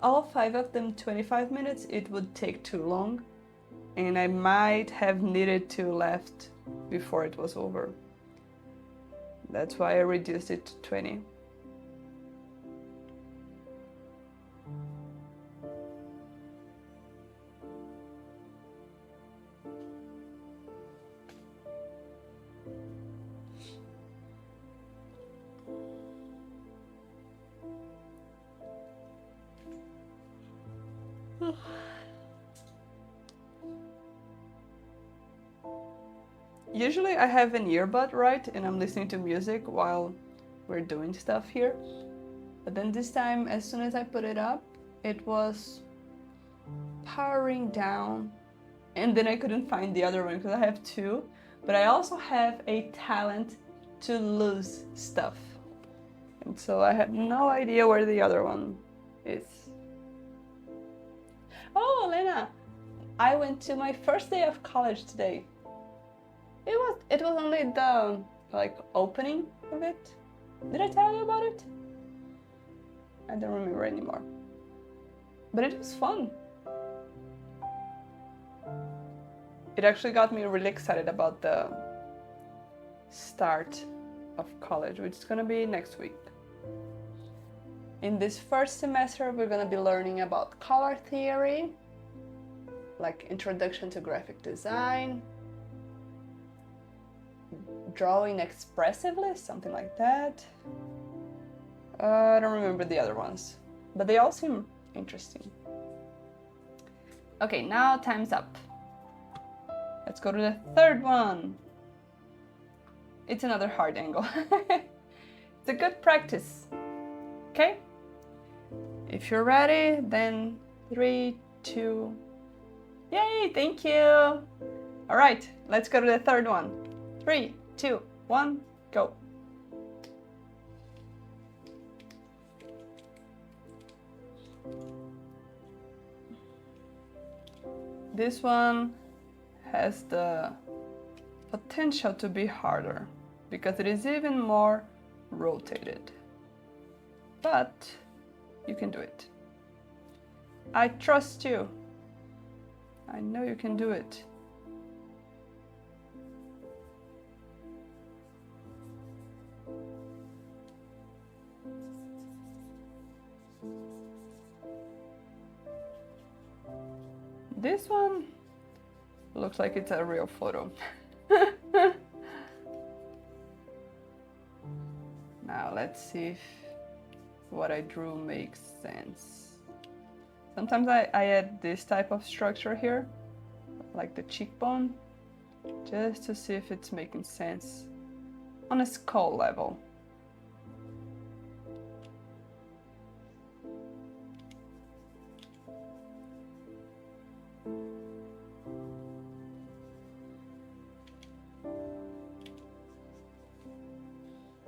all 5 of them 25 minutes, it would take too long. And I might have needed to left before it was over. That's why I reduced it to 20. Usually I have an earbud, right? And I'm listening to music while we're doing stuff here. But then this time, as soon as I put it up, it was powering down. And then I couldn't find the other one because I have two. But I also have a talent to lose stuff. And so I have no idea where the other one is. Oh, Elena, I went to my first day of college today. It was only the opening of it. Did I tell you about it? I don't remember anymore. But it was fun. It actually got me really excited about the start of college, which is gonna be next week. In this first semester, we're gonna be learning about color theory, like introduction to graphic design, drawing expressively, something like that. I don't remember the other ones, but they all seem interesting. Okay, now time's up. Let's go to the third one. It's another hard angle. It's a good practice. Okay? If you're ready, then 3, 2, yay, thank you. All right, let's go to the third one. 3, 2, 1, go. This one has the potential to be harder because it is even more rotated. But you can do it. I trust you. I know you can do it. This one looks like it's a real photo. Now let's see if what I drew makes sense. Sometimes I add this type of structure here, like the cheekbone, just to see if it's making sense on a skull level.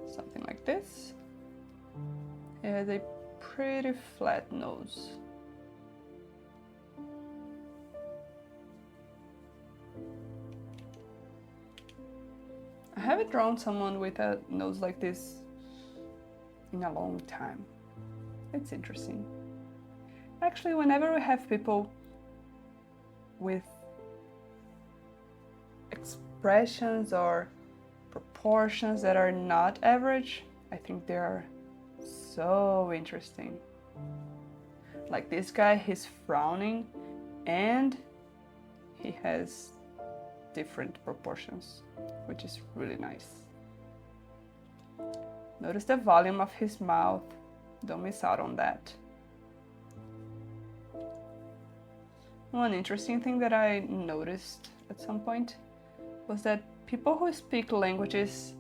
Something like this. It has a pretty flat nose. I haven't drawn someone with a nose like this in a long time. It's interesting. Actually, whenever we have people with expressions or proportions that are not average, I think they are so interesting. Like this guy, he's frowning and he has different proportions, which is really nice. Notice the volume of his mouth. Don't miss out on that. One interesting thing that I noticed at some point was that people who speak languages,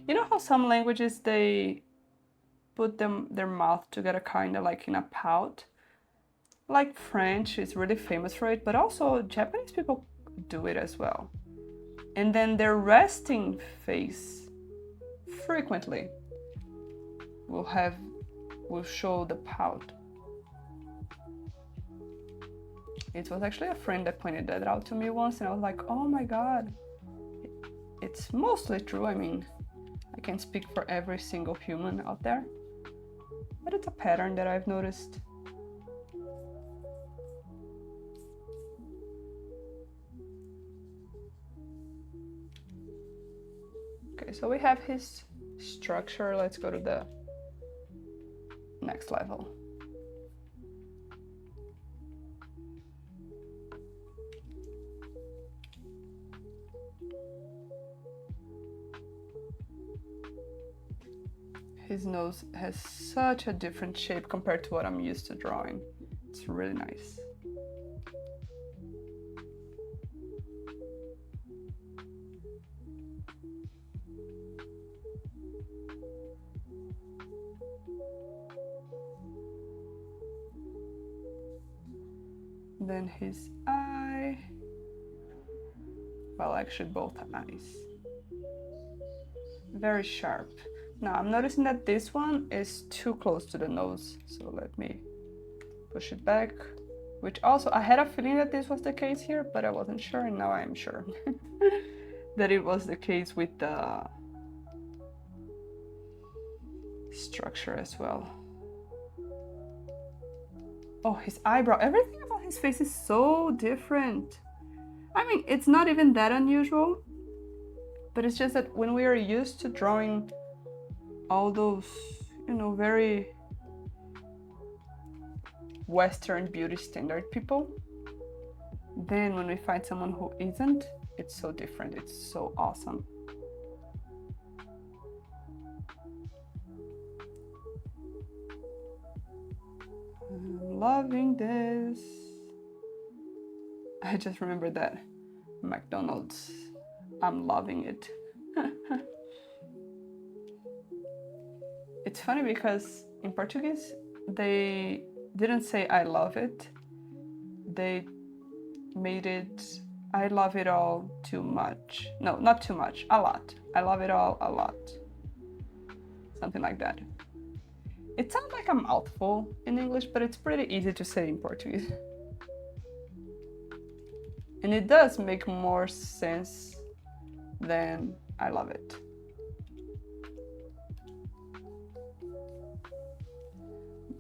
you know how some languages they put their mouth together kind of like in a pout? Like French is really famous for it, but also Japanese people do it as well. And then their resting face frequently will show the pout. It was actually a friend that pointed that out to me once, and I was like, oh my god, it's mostly true. I mean, I can't speak for every single human out there, but it's a pattern that I've noticed. Okay, so we have his structure. Let's go to the next level. His nose has such a different shape compared to what I'm used to drawing. It's really nice. Then his eye. Well, actually both eyes. Very sharp. Now I'm noticing that this one is too close to the nose, so let me push it back. Which also, I had a feeling that this was the case here, but I wasn't sure, and now I am sure that it was the case with the structure as well. Oh, his eyebrow. Everything about his face is so different. I mean, it's not even that unusual, but it's just that when we are used to drawing all those, you know, very Western beauty standard people, then when we find someone who isn't, it's so different. It's so awesome. I'm loving this. I just remembered that McDonald's. I'm loving it. It's funny because in Portuguese, they didn't say I love it. They made it I love it all too much. No, not too much, a lot. I love it all a lot. Something like that. It sounds like a mouthful in English, but it's pretty easy to say in Portuguese. And it does make more sense than I love it.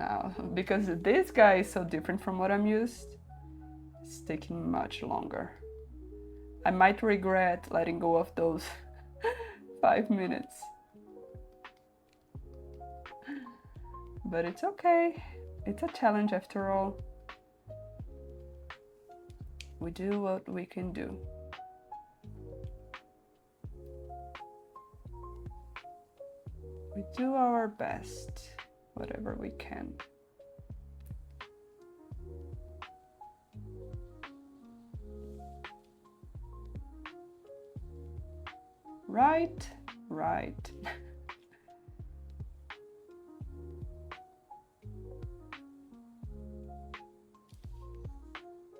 Now, because this guy is so different from what I'm used, it's taking much longer. I might regret letting go of those 5 minutes. But it's okay. It's a challenge after all. We do what we can do. We do our best, whatever we can. Right, right.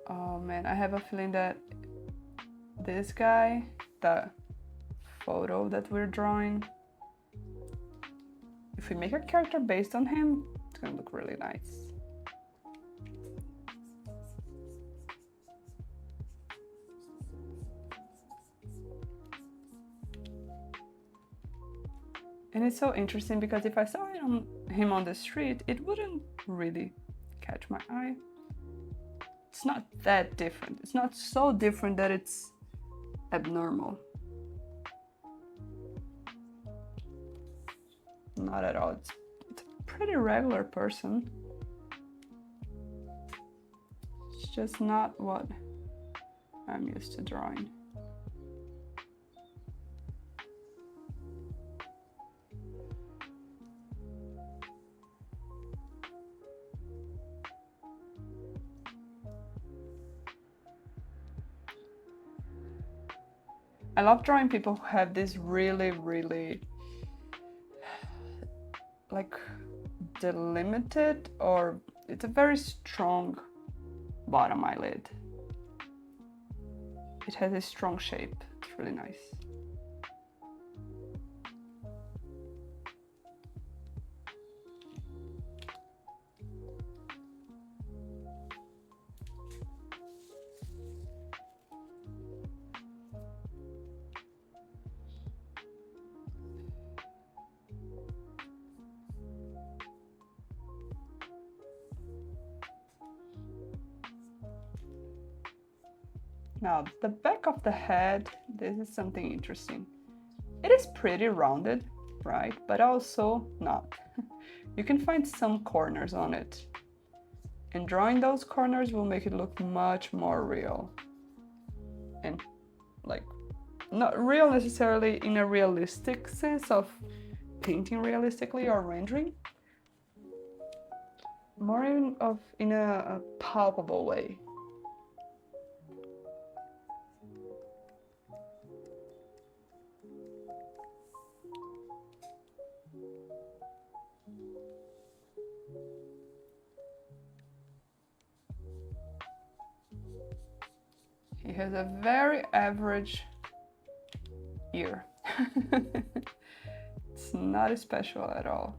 Oh man, I have a feeling that this guy, the photo that we're drawing, if we make a character based on him, it's gonna look really nice. And it's so interesting because if I saw him on the street, it wouldn't really catch my eye. It's not that different. It's not so different that it's abnormal. Not at all. It's a pretty regular person. It's just not what I'm used to drawing. I love drawing people who have this really, really like delimited, or it's a very strong bottom eyelid. It has a strong shape. It's really nice. Now, the back of the head, this is something interesting. It is pretty rounded, right? But also not. You can find some corners on it. And drawing those corners will make it look much more real. And like, not real necessarily in a realistic sense of painting realistically or rendering. More in a palpable way. He has a very average ear. It's not special at all.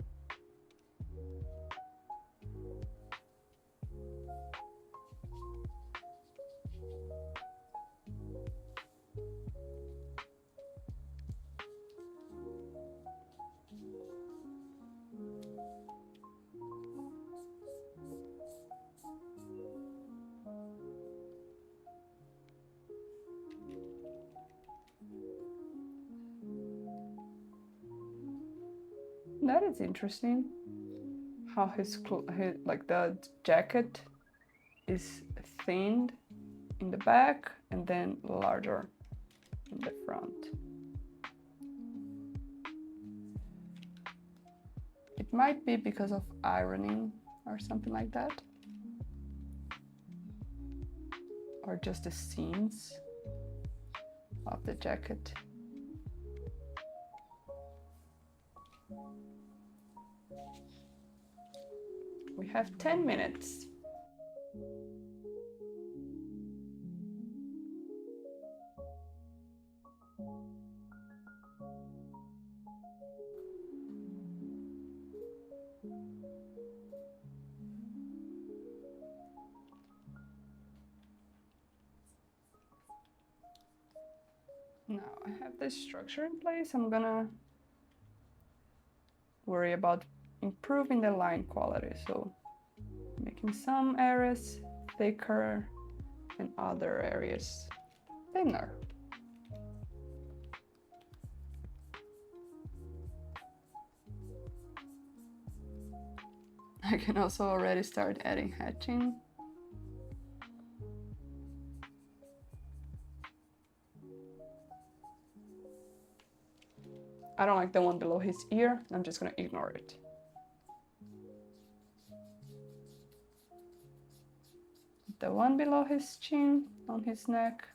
That is interesting. How his like the jacket is thinned in the back and then larger in the front. It might be because of ironing or something like that, or just the seams of the jacket. We have 10 minutes. Now I have this structure in place. I'm gonna worry about improving the line quality, so making some areas thicker and other areas thinner. I can also already start adding hatching. I don't like the one below his ear. I'm just gonna ignore it. The one below his chin, on his neck,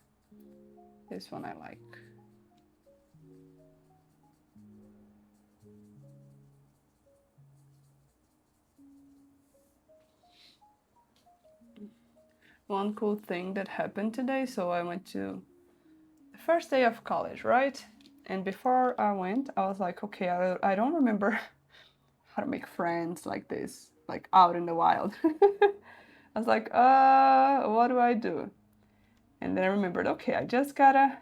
this one I like. One cool thing that happened today, so I went to the first day of college, right? And before I went, I was like, okay, I don't remember how to make friends like this, like out in the wild. I was like, what do I do? And then I remembered, okay, I just gotta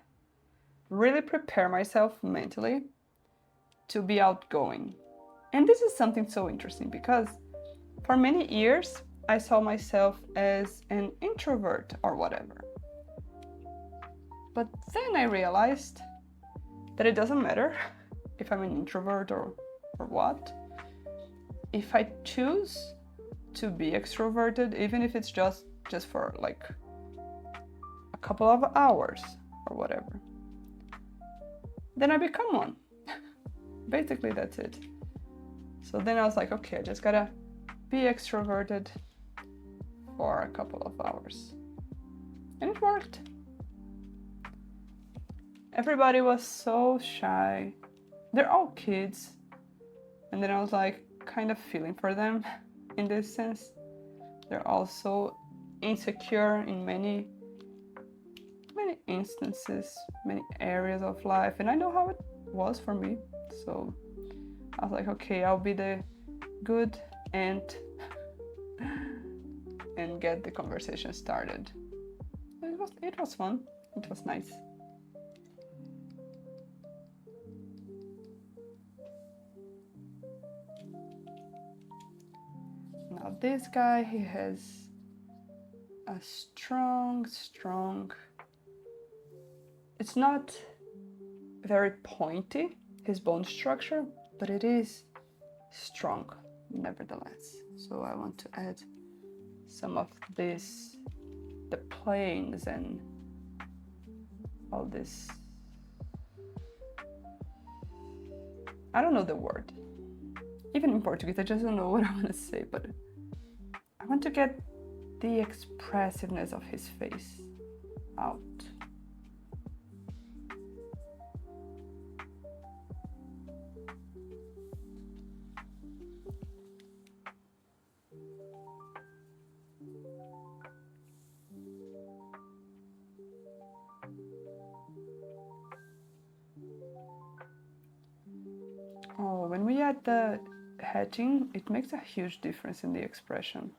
really prepare myself mentally to be outgoing. And this is something so interesting because for many years, I saw myself as an introvert or whatever. But then I realized that it doesn't matter if I'm an introvert or what. If I choose to be extroverted, even if it's just for like a couple of hours or whatever, then I become one. Basically, that's it. So then I was like, okay, I just gotta be extroverted for a couple of hours. And it worked. Everybody was so shy. They're all kids. And then I was like kind of feeling for them in this sense. They're also insecure in many instances, many areas of life. And I know how it was for me. So I was like, okay, I'll be the good aunt and get the conversation started. It was fun. It was nice. Now this guy, he has a strong, it's not very pointy, his bone structure, but it is strong nevertheless. So I want to add some of this, the planes and all this. I don't know the word. Even in Portuguese, I just don't know what I want to say, but I want to get the expressiveness of his face out. the hatching, it makes a huge difference in the expression.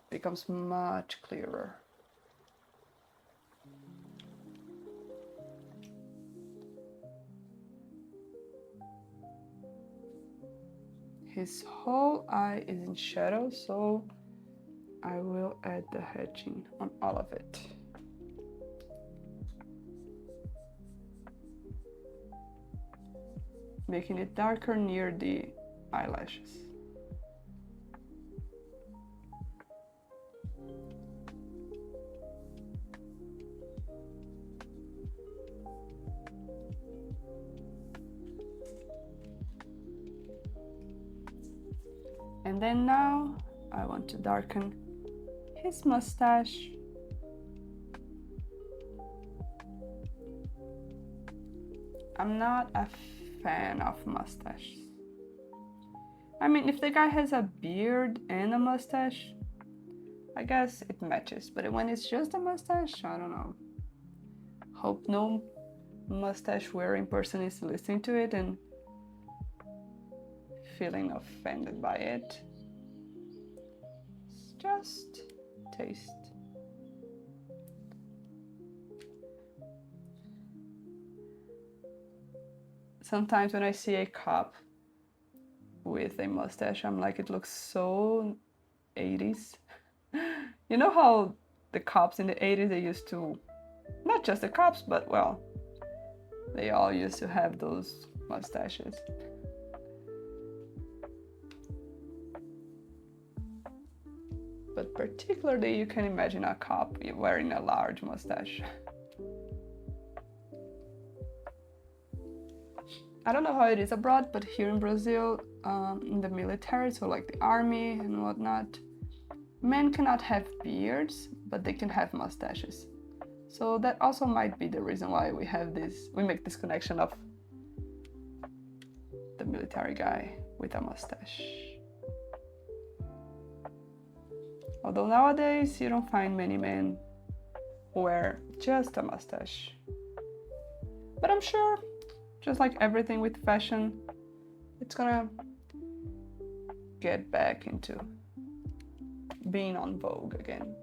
It becomes much clearer. His whole eye is in shadow, so I will add the hatching on all of it. Making it darker near the eyelashes. And then now I want to darken his mustache. I'm not a fan of mustaches. I mean, if the guy has a beard and a mustache, I guess it matches. But when it's just a mustache, I don't know. Hope no mustache wearing person is listening to it and feeling offended by it. It's just taste. Sometimes when I see a cop with a mustache, I'm like, it looks so 80s. You know how the cops in the 80s, they used to, not just the cops, but well, they all used to have those mustaches. But particularly you can imagine a cop wearing a large mustache. I don't know how it is abroad, but here in Brazil, in the military, so like the army and whatnot, men cannot have beards, but they can have mustaches. So that also might be the reason why we make this connection of the military guy with a mustache. Although nowadays you don't find many men who wear just a mustache. But I'm sure, just like everything with fashion, it's gonna get back into being on vogue again.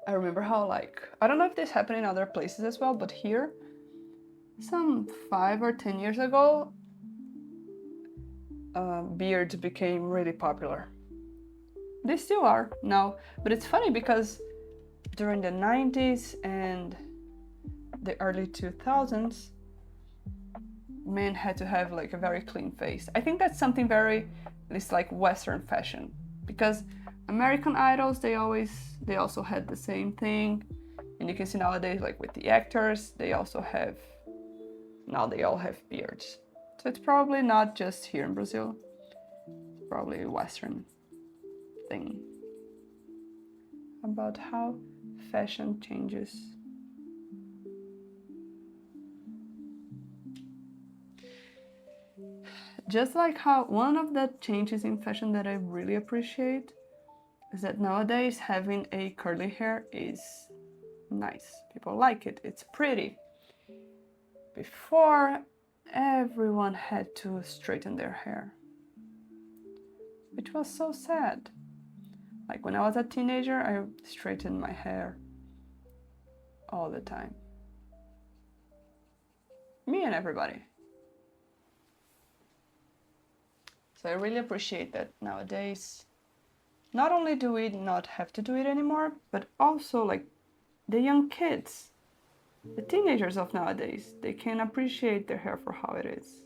I remember how, like, I don't know if this happened in other places as well, but here, some 5 or 10 years ago, beards became really popular. They still are now, but it's funny because during the 90s and the early 2000s, men had to have like a very clean face. I think that's something very, at least like Western fashion, because American idols, they also had the same thing. And you can see nowadays, like with the actors, they all have beards. So it's probably not just here in Brazil, it's probably a Western thing about how fashion changes. Just like how one of the changes in fashion that I really appreciate is that nowadays having a curly hair is nice. People like it, it's pretty. Before, everyone had to straighten their hair, which was so sad. Like when I was a teenager, I straightened my hair all the time. Me and everybody. So I really appreciate that nowadays, not only do we not have to do it anymore, but also like the young kids, the teenagers of nowadays, they can appreciate their hair for how it is,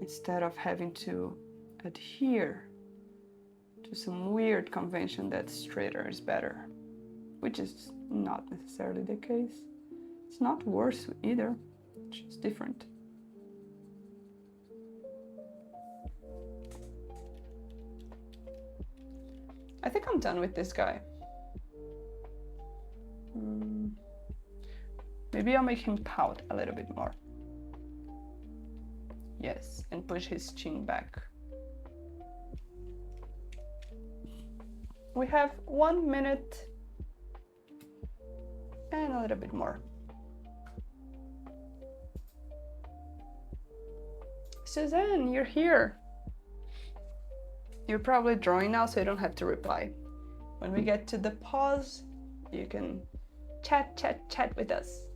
instead of having to adhere to some weird convention that straighter is better, which is not necessarily the case. It's not worse either, it's just different. I think I'm done with this guy. Maybe I'll make him pout a little bit more. Yes, and push his chin back. We have 1 minute and a little bit more. Suzanne, you're here. You're probably drawing now, so you don't have to reply. When we get to the pause, you can chat with us.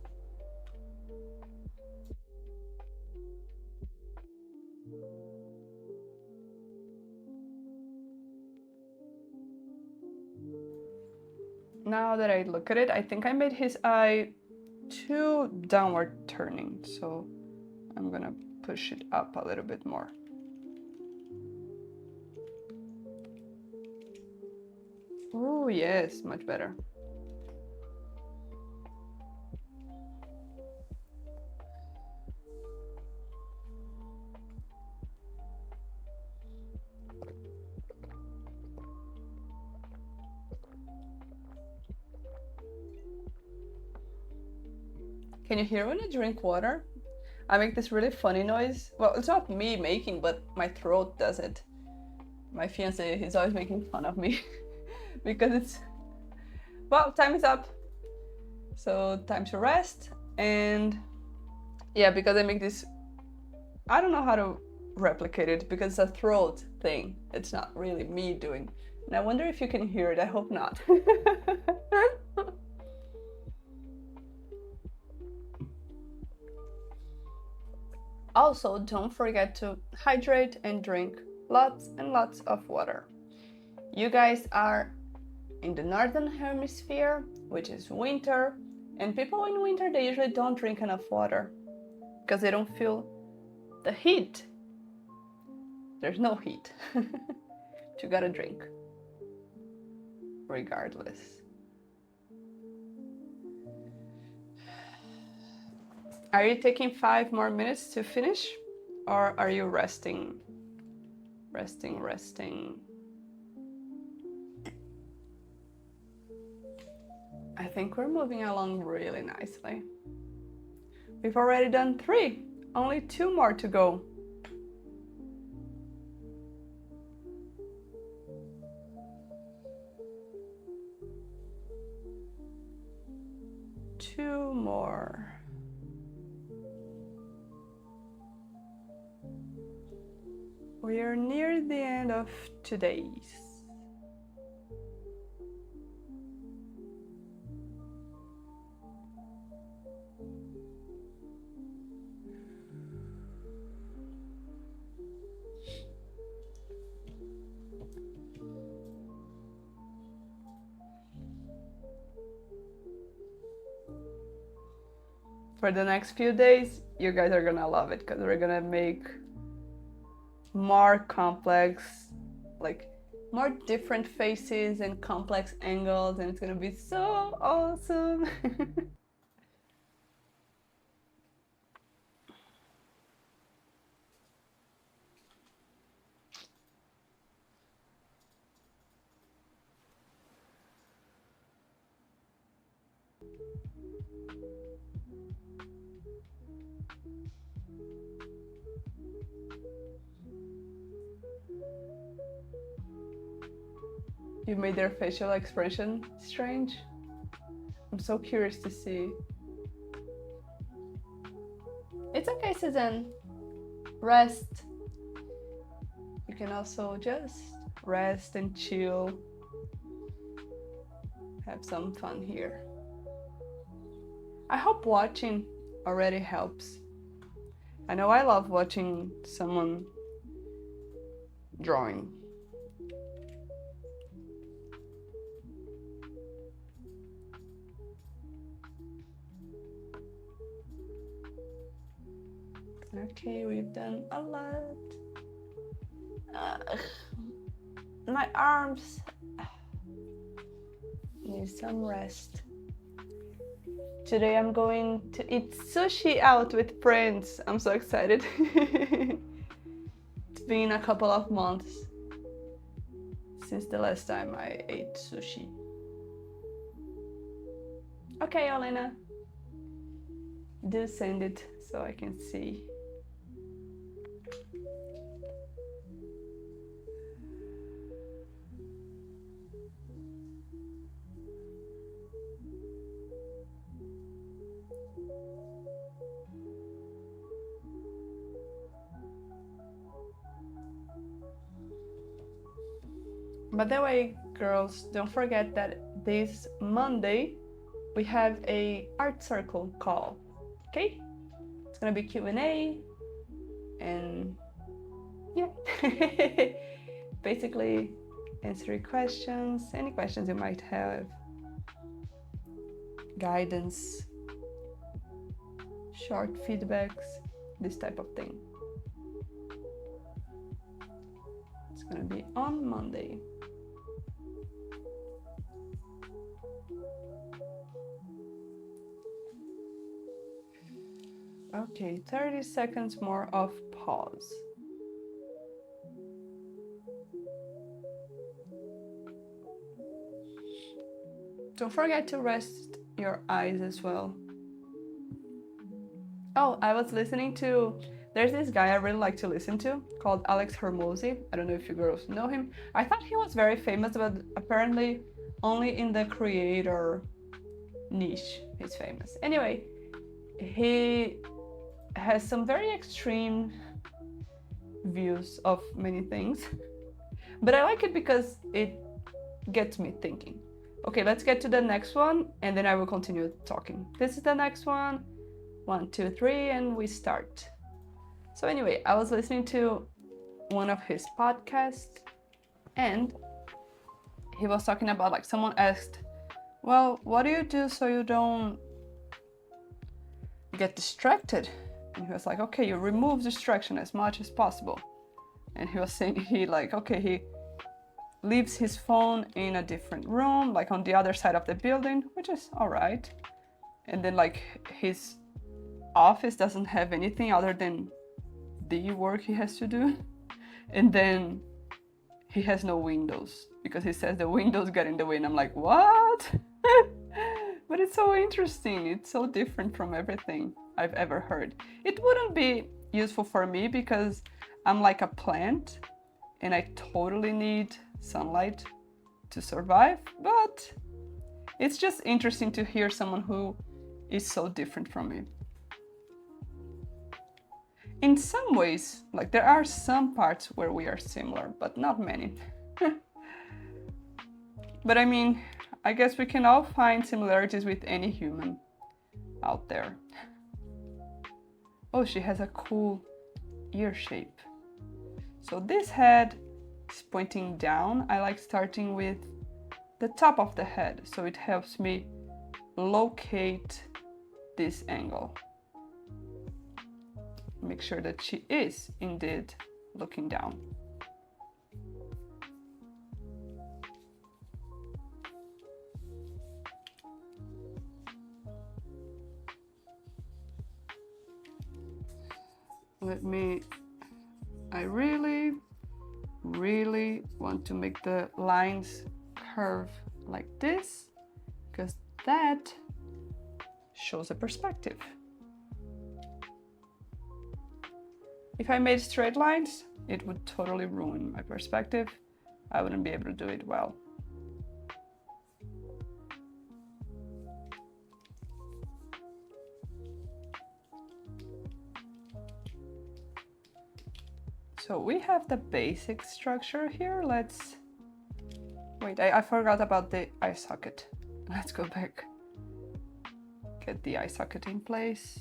Now that I look at it, I think I made his eye too downward turning, so I'm gonna push it up a little bit more. Oh yes, much better. Can you hear when I drink water? I make this really funny noise. Well, it's not me making, but my throat does it. My fiance, he's always making fun of me because it's... Well, time is up. So time to rest. And yeah, because I make this... I don't know how to replicate it because it's a throat thing. It's not really me doing. And I wonder if you can hear it. I hope not. Also, don't forget to hydrate and drink lots and lots of water. You guys are in the northern hemisphere, which is winter, and people in winter, they usually don't drink enough water because they don't feel the heat. There's no heat. You gotta drink regardless. Are you taking 5 more minutes to finish, or are you resting? Resting. I think we're moving along really nicely. We've already done 3, only 2 more to go. Two more. We are near the end of today's. For the next few days, you guys are gonna love it because we're gonna make more complex, like more different faces and complex angles, and it's gonna be so awesome. You made their facial expression strange. I'm so curious to see. It's okay, Suzanne. Rest. You can also just rest and chill. Have some fun here. I hope watching already helps. I know I love watching someone drawing. Okay, we've done a lot. My arms need some rest. Today I'm going to eat sushi out with friends. I'm so excited. It's been a couple of months since the last time I ate sushi. Okay, Olena. Do send it so I can see. By the way, girls, don't forget that this Monday we have a art circle call. Okay? It's gonna be Q&A and yeah. Basically answer your questions, any questions you might have, guidance, short feedbacks, this type of thing. It's gonna be on Monday. Okay, 30 seconds more of pause. Don't forget to rest your eyes as well. Oh, I was listening to, there's this guy I really like to listen to called Alex Hormozy. I don't know if you girls know him. I thought he was very famous, but apparently only in the creator niche he's famous. Anyway, he has some very extreme views of many things, but I like it because it gets me thinking. Okay, let's get to the next one and then I will continue talking. This is the next one. 1, 2, 3, and we start. So anyway, I was listening to one of his podcasts and he was talking about, like, someone asked, well, what do you do so you don't get distracted? And he was like, okay, you remove distraction as much as possible. And he was saying he leaves his phone in a different room, like on the other side of the building, which is all right. And then like his office doesn't have anything other than the work he has to do. And then he has no windows because he says the windows get in the way. And I'm like, what? But it's so interesting. It's so different from everything I've ever heard. It wouldn't be useful for me because I'm like a plant and I totally need sunlight to survive, but it's just interesting to hear someone who is so different from me. In some ways, like, there are some parts where we are similar, but not many. But I mean, I guess we can all find similarities with any human out there. Oh, she has a cool ear shape. So this head is pointing down. I like starting with the top of the head, so it helps me locate this angle. Make sure that she is indeed looking down. I really want to make the lines curve like this, because that shows a perspective. If I made straight lines, it would totally ruin my perspective. I wouldn't be able to do it well. So we have the basic structure here. Let's wait, I forgot about the eye socket. Let's go back. Get the eye socket in place.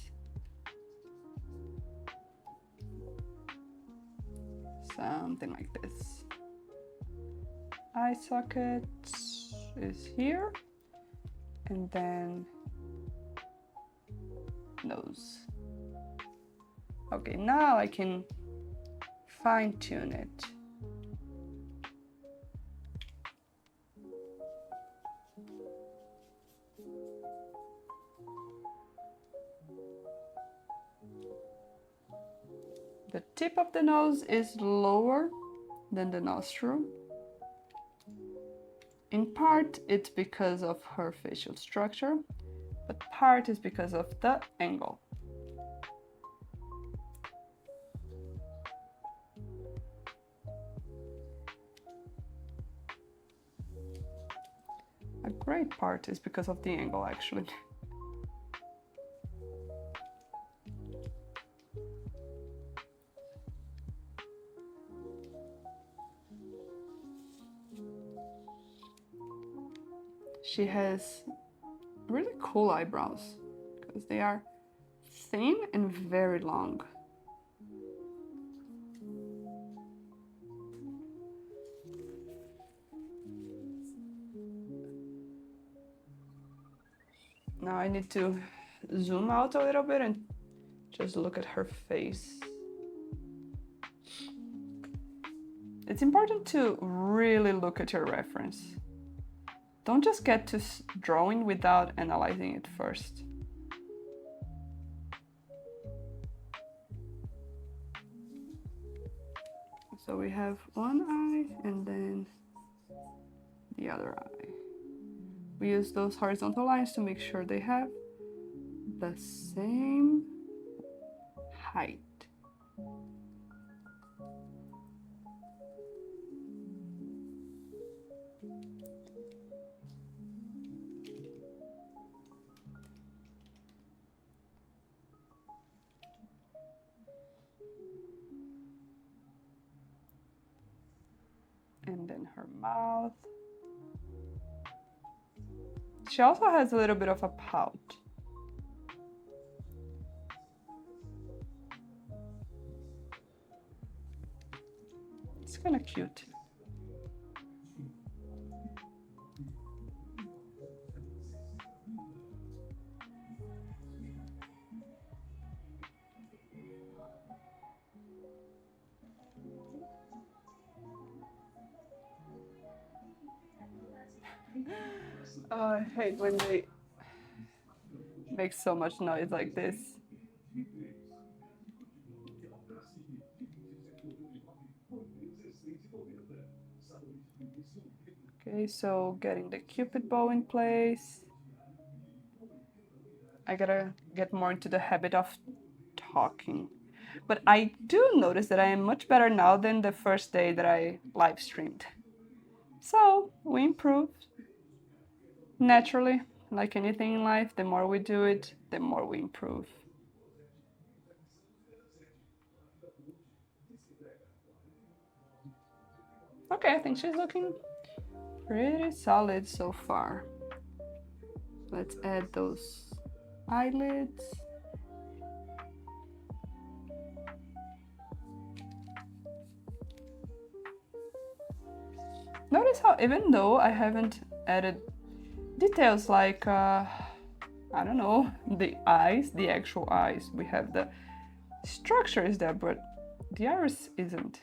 Something like this. Eye socket is here, and then nose. Okay, now I can fine-tune it. The tip of the nose is lower than the nostril. In part, it's because of her facial structure, but part is because of the angle. A great part is because of the angle, actually. She has really cool eyebrows because they are thin and very long. Now I need to zoom out a little bit and just look at her face. It's important to really look at your reference. Don't just get to drawing without analyzing it first. So we have one eye and then the other eye. We use those horizontal lines to make sure they have the same height. And then her mouth. She also has a little bit of a pout. It's kind of cute. Oh, I hate when they make so much noise like this. Okay, so getting the Cupid bow in place. I gotta get more into the habit of talking. But I do notice that I am much better now than the first day that I live streamed. So we improved. Naturally, like anything in life, the more we do it, the more we improve. Okay, I think she's looking pretty solid so far. Let's add those eyelids. Notice how even though I haven't added details like, I don't know, the eyes, the actual eyes, we have the structure is there, but the iris isn't.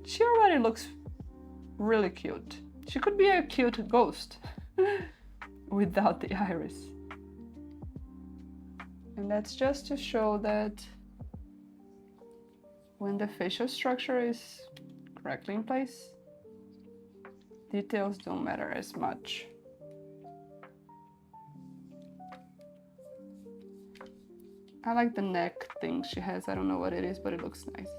She already looks really cute. She could be a cute ghost without the iris. And that's just to show that when the facial structure is correctly in place, details don't matter as much. I like the neck thing she has. I don't know what it is, but it looks nice.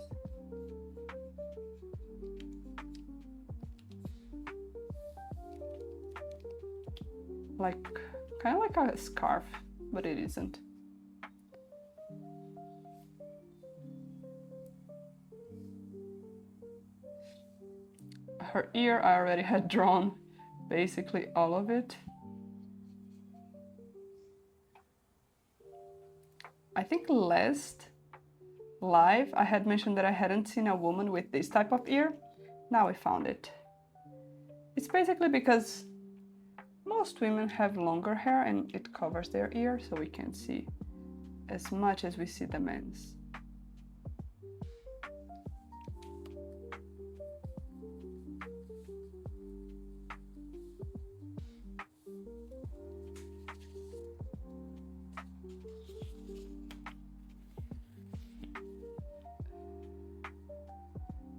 Like, kind of like a scarf, but it isn't. Her ear, I already had drawn basically all of it. I think last live I had mentioned that I hadn't seen a woman with this type of ear. Now I found it. It's basically because most women have longer hair and it covers their ear, so we can't see as much as we see the men's.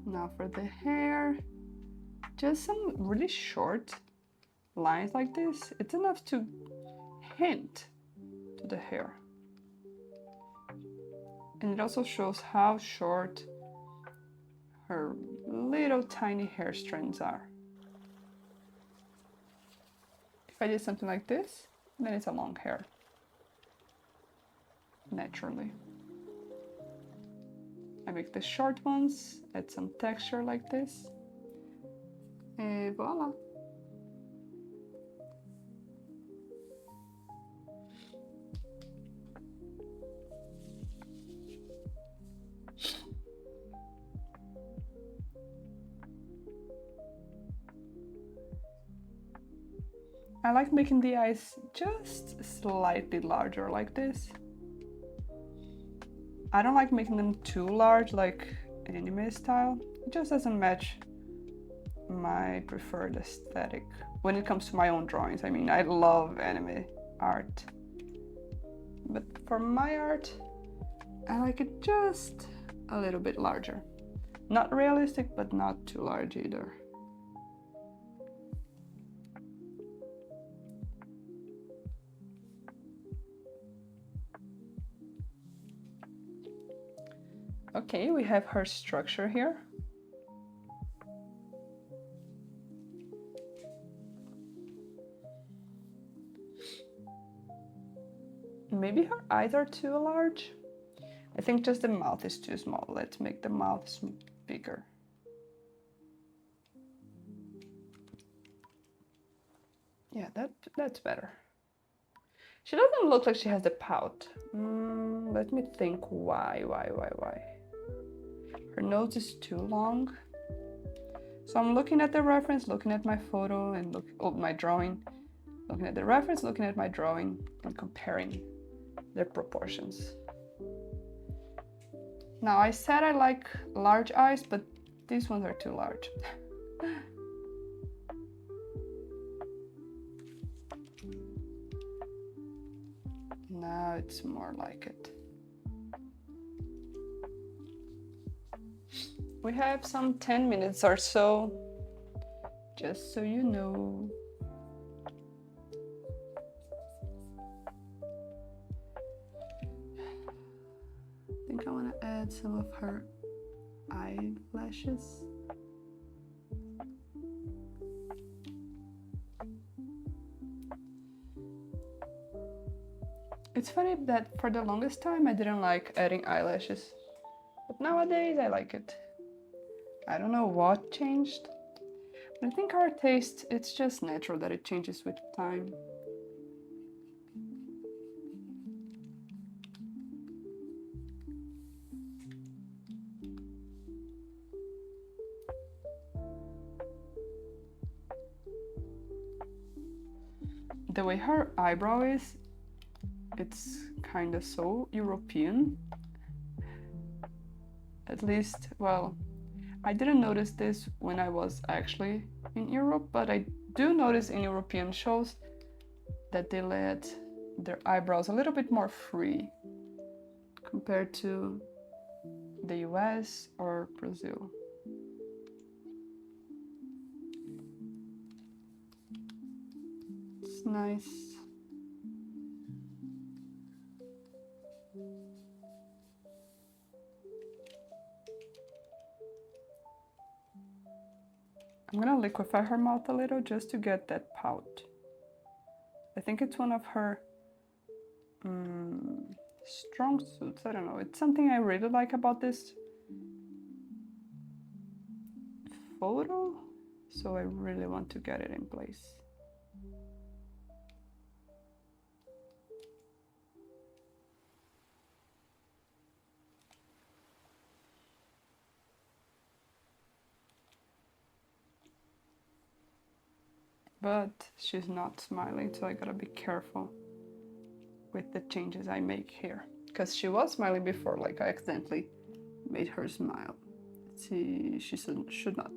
Now for the hair, just some really short lines like this. It's enough to hint to the hair. And it also shows how short her little tiny hair strands are. If I did something like this, then it's a long hair, naturally. I make the short ones, add some texture like this, and voila. I like making the eyes just slightly larger like this. I don't like making them too large like anime style. It just doesn't match my preferred aesthetic when it comes to my own drawings. I mean, I love anime art, but for my art, I like it just a little bit larger. Not realistic, but not too large either. Okay, we have her structure here. Maybe her eyes are too large. I think just the mouth is too small. Let's make the mouth bigger. Yeah, that's better. She doesn't look like she has the pout. Let me think why? Her nose is too long. So I'm looking at the reference, looking at my photo and my drawing, looking at the reference, looking at my drawing and comparing their proportions. Now I said I like large eyes, but these ones are too large. Now it's more like it. We have some 10 minutes or so, just so you know. I think I want to add some of her eyelashes. It's funny that for the longest time I didn't like adding eyelashes, but nowadays I like it. I don't know what changed, but I think our taste, it's just natural that it changes with time. The way her eyebrow is, it's kind of so European. At least, well, I didn't notice this when I was actually in Europe, but I do notice in European shows that they let their eyebrows a little bit more free compared to the US or Brazil. It's nice. I'm gonna liquefy her mouth a little just to get that pout. I think it's one of her strong suits. I don't know. It's something I really like about this photo, so I really want to get it in place. But she's not smiling, so I gotta be careful with the changes I make here. Because she was smiling before, like I accidentally made her smile. See, she should not.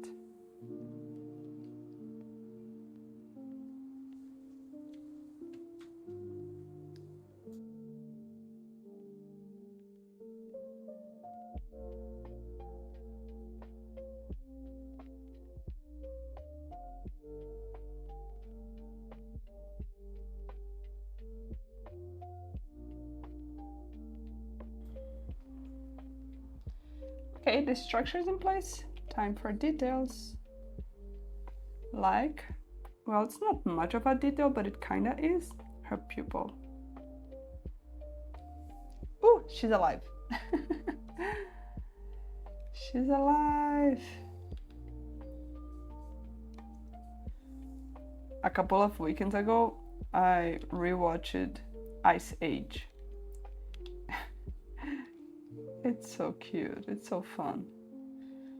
Okay, the structure is in place. Time for details. Like, well, it's not much of a detail, but it kinda is. Her pupil. Ooh, she's alive. She's alive. A couple of weekends ago, I rewatched Ice Age. It's so cute, it's so fun.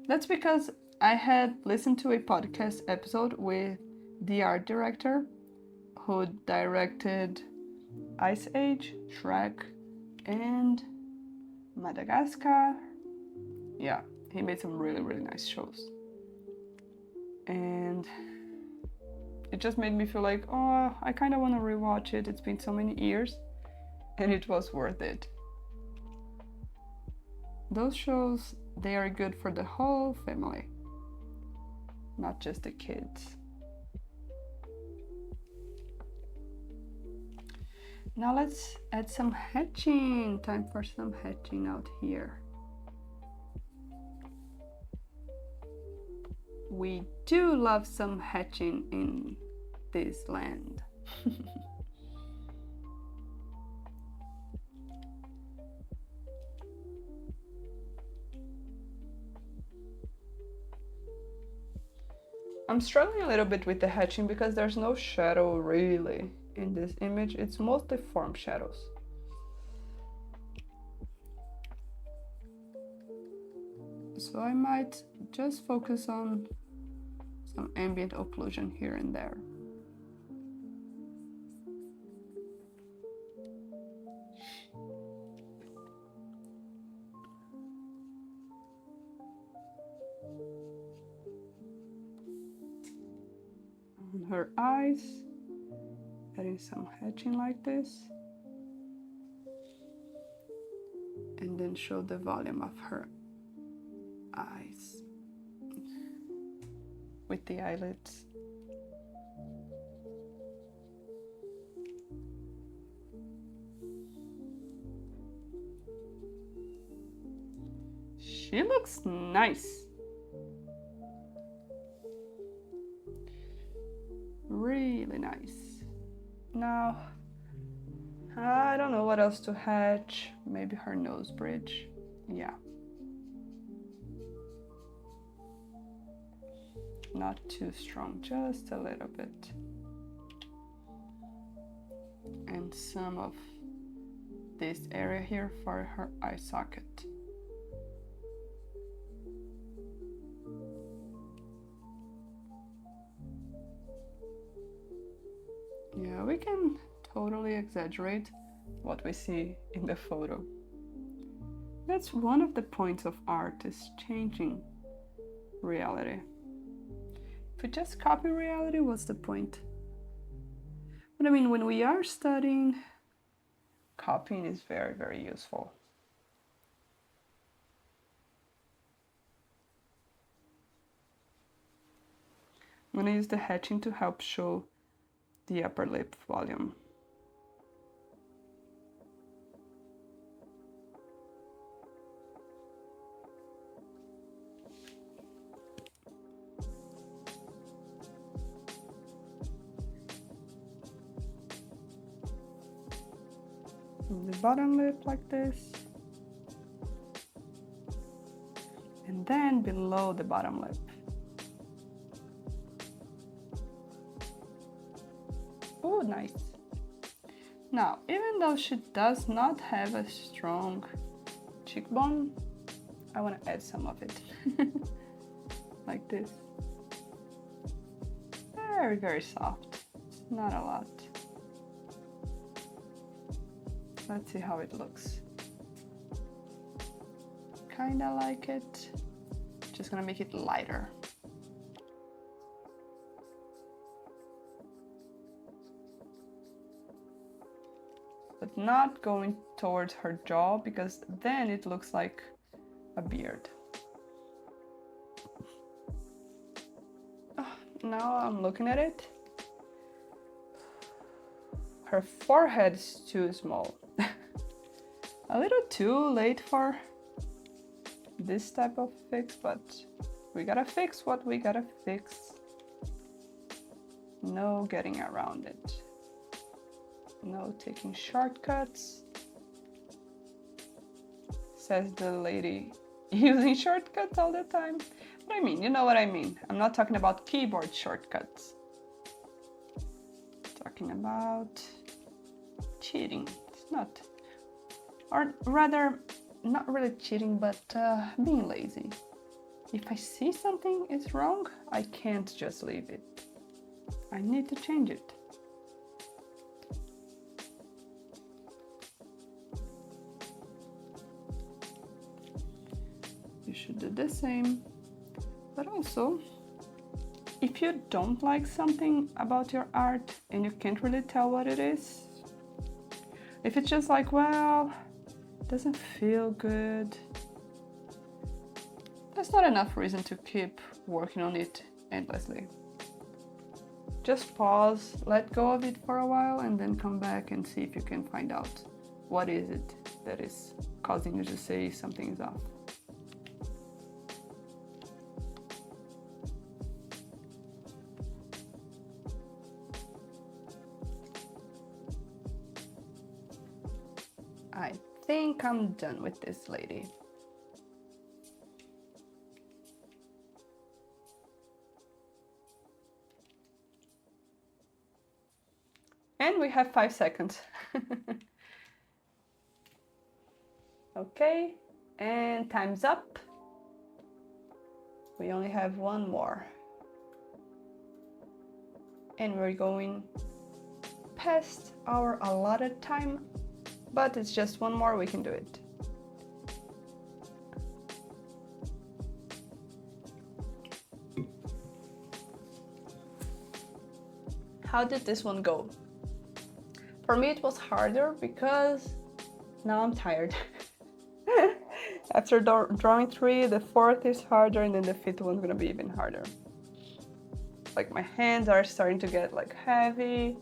That's because I had listened to a podcast episode with the art director who directed Ice Age, Shrek, and Madagascar. Yeah, he made some really, really nice shows. And it just made me feel like, oh, I kind of want to rewatch it. It's been so many years, and it was worth it. Those shows, they are good for the whole family, not just the kids. Now let's add some hatching. Time for some hatching out here. We do love some hatching in this land. I'm struggling a little bit with the hatching because there's no shadow really in this image. It's mostly form shadows. So I might just focus on some ambient occlusion here and there. On her eyes, adding some hatching like this. And then show the volume of her eyes with the eyelids. She looks nice. Really nice. Now, I don't know what else to hatch. Maybe her nose bridge. Yeah. Not too strong, just a little bit. And some of this area here for her eye socket. Yeah, we can totally exaggerate what we see in the photo. That's one of the points of art, is changing reality. If we just copy reality, what's the point? But I mean, when we are studying, copying is very, very useful. I'm going to use the hatching to help show the upper lip volume. The bottom lip like this, and then below the bottom lip. Oh, nice. Now, even though she does not have a strong cheekbone, I want to add some of it. Like this. Very, very soft. Not a lot. Let's see how it looks. Kinda like it. Just gonna make it lighter. But not going towards her jaw, because then it looks like a beard. Oh, now I'm looking at it. Her forehead is too small. A little too late for this type of fix, but we gotta fix what we gotta fix. No getting around it. No taking shortcuts. Says the lady using shortcuts all the time. But I mean, you know what I mean. I'm not talking about keyboard shortcuts. I'm talking about cheating. It's not, or rather, not really cheating, but being lazy. if I see something is wrong, I can't just leave it. I need to change it. You should do the same. But also, if you don't like something about your art and you can't really tell what it is, if it's just like, well, it doesn't feel good, that's not enough reason to keep working on it endlessly. Just pause, let go of it for a while, and then come back and see if you can find out what is it that is causing you to say something is off. I think I'm done with this lady. And we have 5 seconds. Okay, and time's up. We only have one more. And we're going past our allotted time, but it's just one more, we can do it. How did this one go? For me it was harder because now I'm tired. After drawing 3, the 4th is harder, and then the 5th one's gonna be even harder. Like my hands are starting to get like heavy.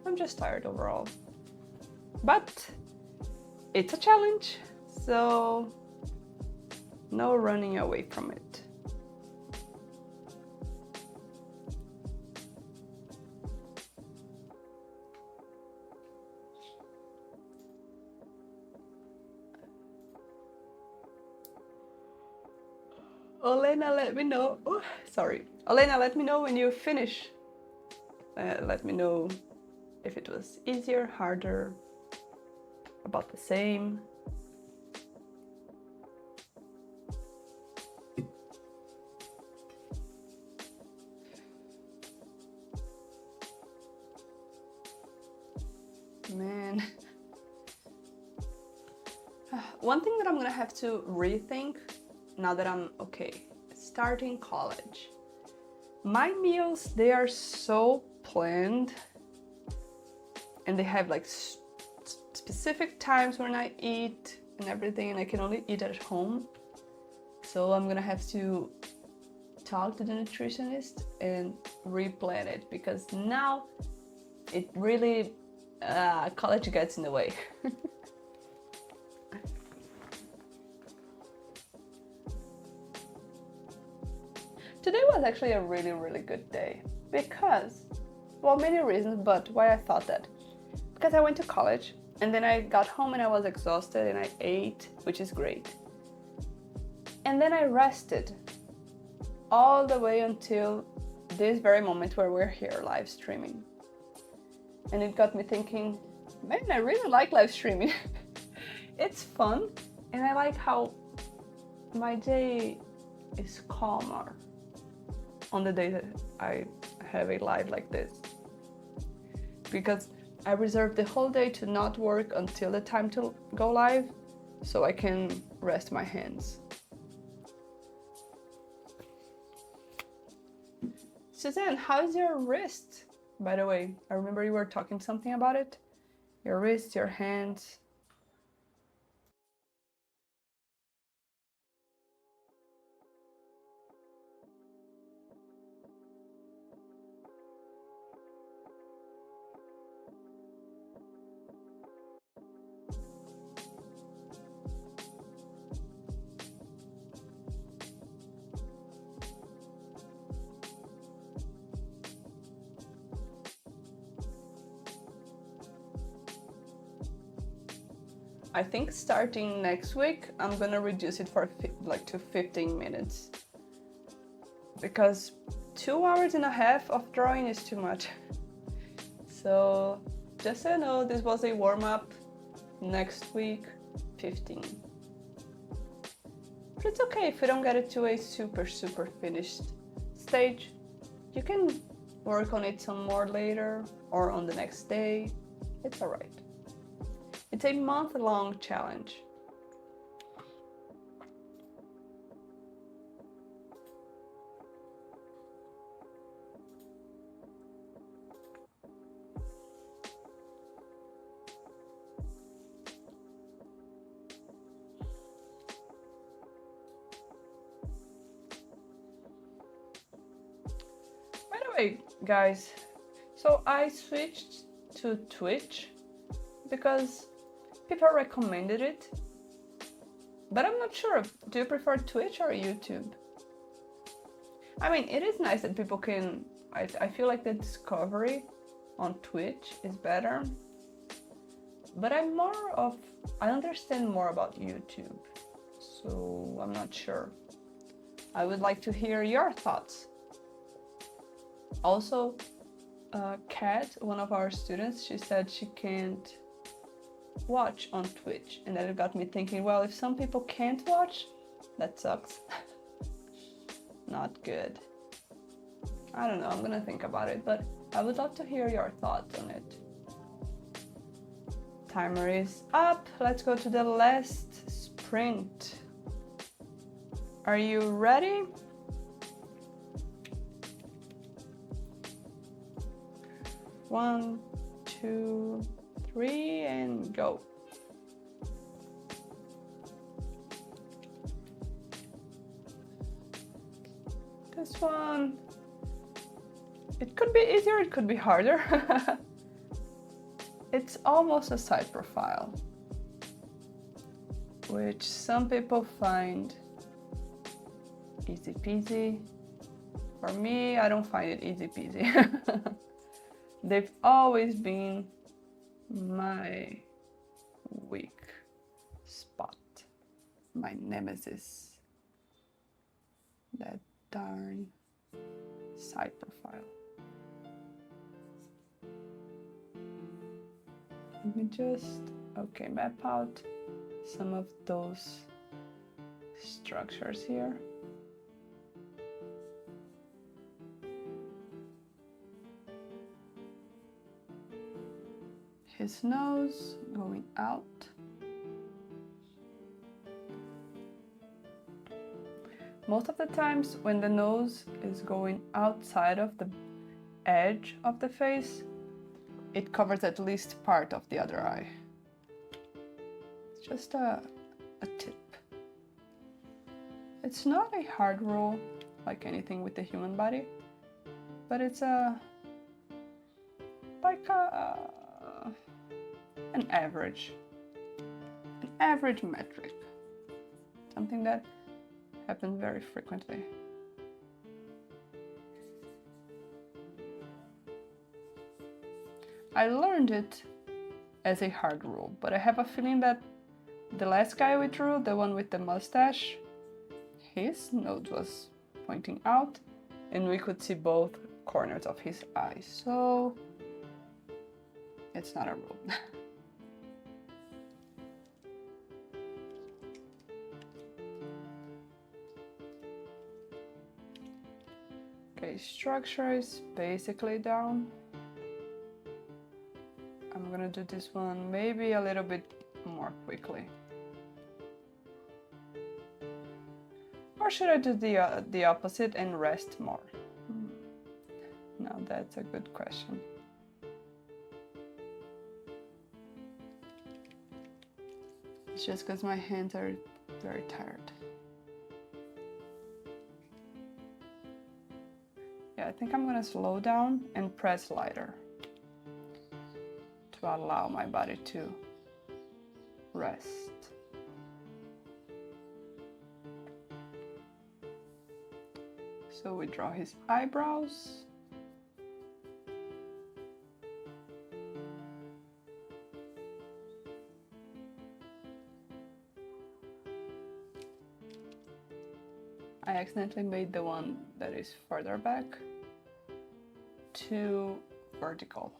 I'm just tired overall. But it's a challenge, so no running away from it. Olena, let me know. Oh, sorry. Olena, let me know when you finish. Let me know if it was easier, harder, about the same. Man. One thing that I'm gonna have to rethink now that I'm starting college. My meals, they are so planned, and they have like specific times when I eat and everything, and I can only eat at home. So I'm gonna have to talk to the nutritionist and replan it, because now it really college gets in the way. Today was actually a really good day because, well, many reasons, but why I thought that. Because I went to college and then I got home and I was exhausted and I ate, which is great. And then I rested all the way until this very moment where we're here live streaming. And it got me thinking, man, I really like live streaming. It's fun, and I like how my day is calmer on the day that I have a live like this, because I reserve the whole day to not work until the time to go live, so I can rest my hands. Suzanne, how's your wrist? By the way, I remember you were talking something about it. Your wrist, your hands. I think starting next week, I'm gonna reduce it to 15 minutes. Because 2 hours and a half of drawing is too much. So just so you know, this was a warm-up. Next week, 15. But it's okay if you don't get it to a super finished stage. You can work on it some more later or on the next day. It's alright. It's a month-long challenge. By the way, guys, so I switched to Twitch because people recommended it, but I'm not sure. Do you prefer Twitch or YouTube? I mean, it is nice that people can, I feel like the discovery on Twitch is better, but I understand more about YouTube, so I'm not sure. I would like to hear your thoughts. Also, Kat, one of our students, she said she can't watch on Twitch, and then it got me thinking, well, if some people can't watch, that sucks. Not good. I don't know, I'm gonna think about it, but I would love to hear your thoughts on it. Timer is up. Let's go to the last sprint. Are you ready? One, two, three, and go. This one, it could be easier, it could be harder. It's almost a side profile, which some people find easy peasy. For me, I don't find it easy peasy. They've always been my weak spot, my nemesis, that darn side profile. Let me just, okay, map out some of those structures here. His nose going out. Most of the times when the nose is going outside of the edge of the face, it covers at least part of the other eye. It's just a tip. It's not a hard rule like anything with the human body, but it's an average metric, something that happens very frequently. I learned it as a hard rule, but I have a feeling that the last guy we drew, the one with the mustache, his nose was pointing out and we could see both corners of his eyes, so it's not a rule. Okay, structure is basically down. I'm gonna do this one maybe a little bit more quickly. Or should I do the opposite and rest more? Now that's a good question. It's just because my hands are very tired. Yeah, I think I'm gonna slow down and press lighter to allow my body to rest. So we draw his eyebrows. I accidentally made the one that is further back too vertical.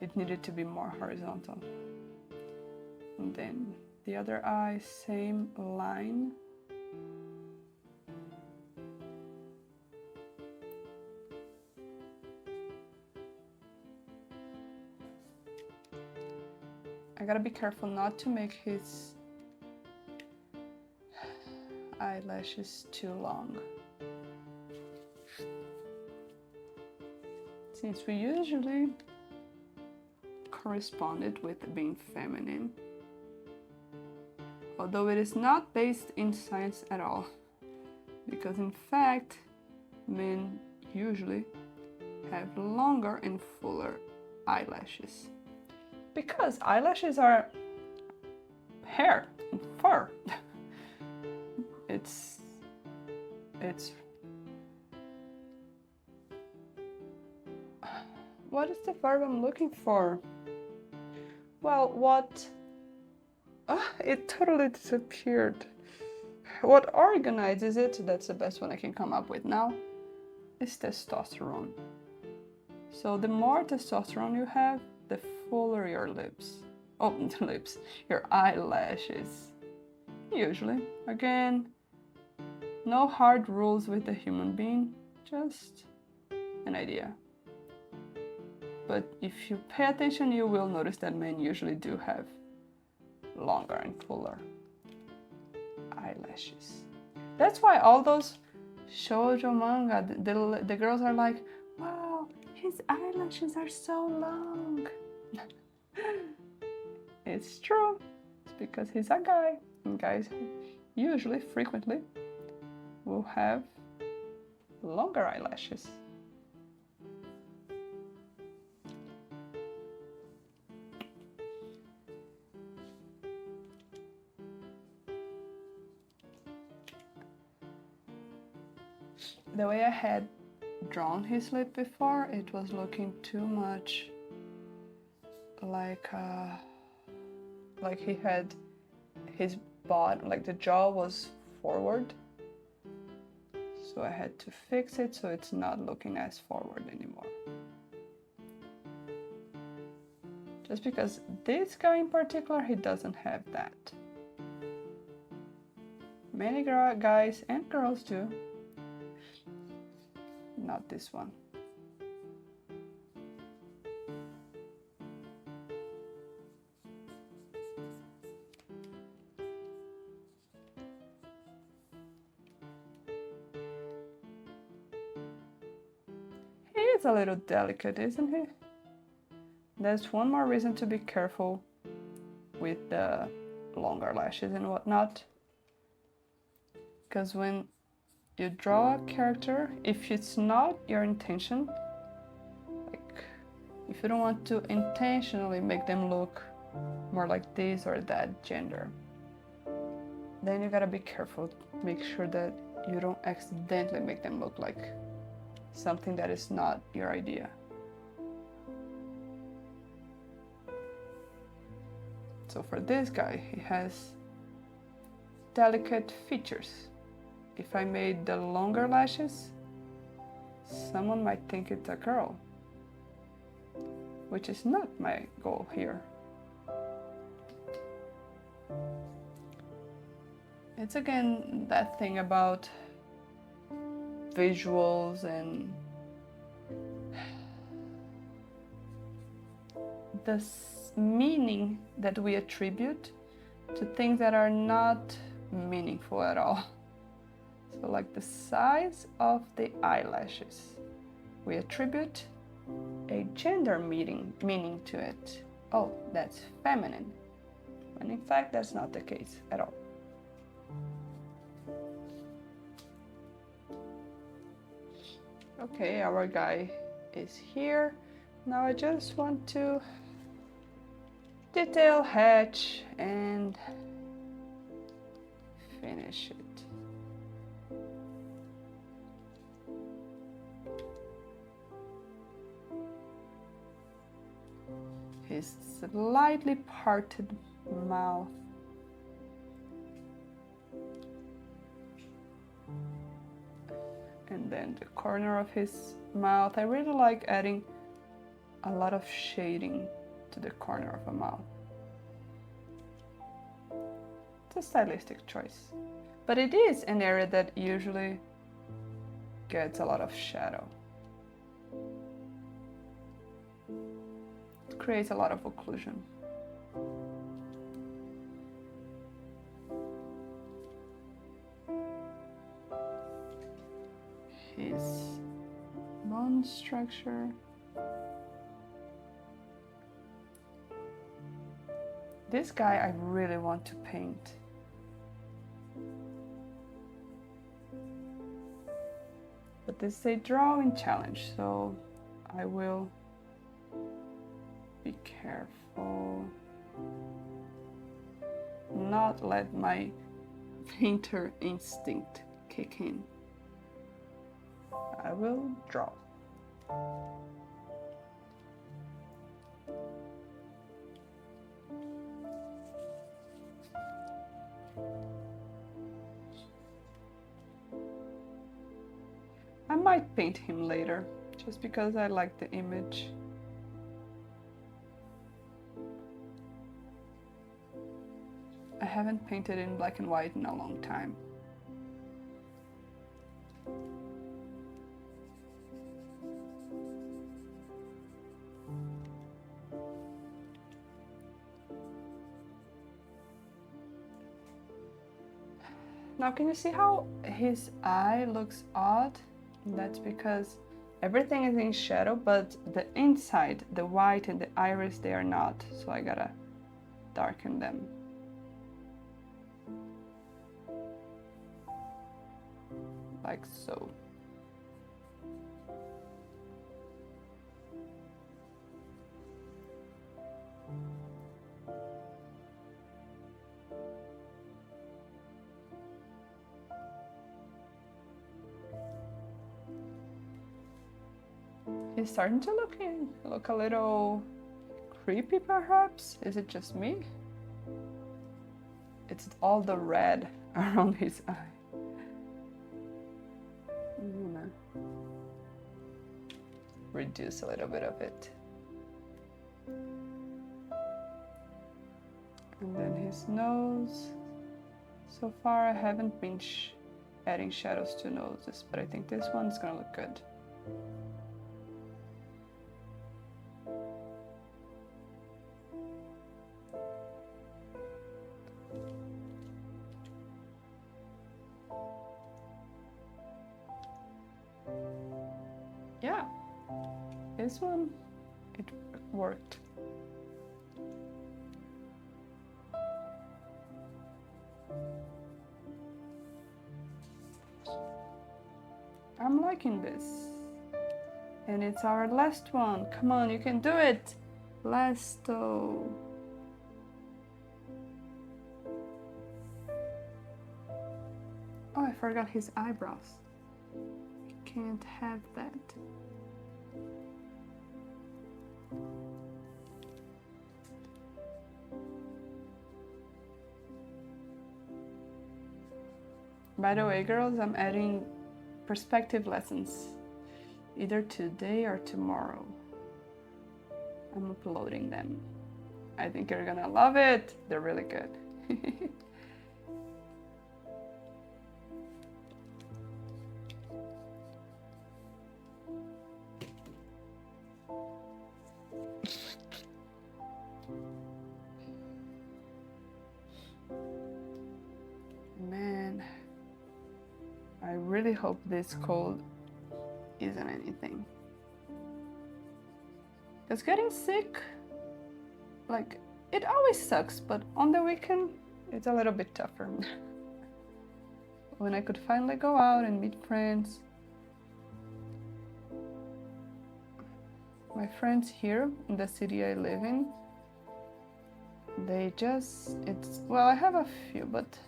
It needed to be more horizontal. And then the other eye, same line. I gotta be careful not to make his eyelashes too long, since we usually correspond it with being feminine, although it is not based in science at all, because in fact men usually have longer and fuller eyelashes, because eyelashes are hair and fur. It's what is the verb I'm looking for? Well, what it totally disappeared. What organizes it, that's the best one I can come up with now, is testosterone. So the more testosterone you have, the fuller your lips. Oh, the lips, your eyelashes. Usually. Again, no hard rules with the human being, just an idea. But if you pay attention, you will notice that men usually do have longer and fuller eyelashes. That's why all those shoujo manga, the girls are like, wow, his eyelashes are so long. It's true. It's because he's a guy. And guys usually, frequently, will have longer eyelashes. The way I had drawn his lip before, it was looking too much like he had his body, like the jaw was forward. So I had to fix it so it's not looking as forward anymore. Just because this guy in particular, he doesn't have that. Many guys and girls do. Not this one. He is a little delicate, isn't he? There's one more reason to be careful with the longer lashes and whatnot. Because when you draw a character, if it's not your intention, like if you don't want to intentionally make them look more like this or that gender, then you gotta be careful. Make sure that you don't accidentally make them look like something that is not your idea. So for this guy, he has delicate features. If I made the longer lashes, someone might think it's a girl, which is not my goal here. It's again that thing about visuals and the meaning that we attribute to things that are not meaningful at all. So like the size of the eyelashes, we attribute a gender meaning to it. Oh, that's feminine. When in fact that's not the case at all. Okay, our guy is here. Now I just want to detail, hatch, and finish it. His slightly parted mouth. And then the corner of his mouth. I really like adding a lot of shading to the corner of a mouth. It's a stylistic choice. But it is an area that usually gets a lot of shadow. It creates a lot of occlusion. His bone structure. This guy I really want to paint. But this is a drawing challenge, so I will be careful. Not let my painter instinct kick in. I will draw. I might paint him later, just because I like the image. I haven't painted in black and white in a long time. Now can you see how his eye looks odd? That's because everything is in shadow, but the inside, the white and the iris, they are not. So I gotta darken them. Like so. He's starting to look a little creepy, perhaps. Is it just me? It's all the red around his eye. I'm gonna reduce a little bit of it. And then his nose. So far I haven't been adding shadows to noses, but I think this one's gonna look good. Yeah, this one, it worked. I'm liking this. And it's our last one. Come on, you can do it. Lasto. Oh, I forgot his eyebrows. Can't have that. By the way, girls, I'm adding perspective lessons either today or tomorrow. I'm uploading them. I think you're gonna love it. They're really good. Man, I really hope this cold isn't anything. Because getting sick, like, it always sucks, but on the weekend, it's a little bit tougher. When I could finally go out and meet friends. My friends here in the city I live in, they just, well, I have a few, but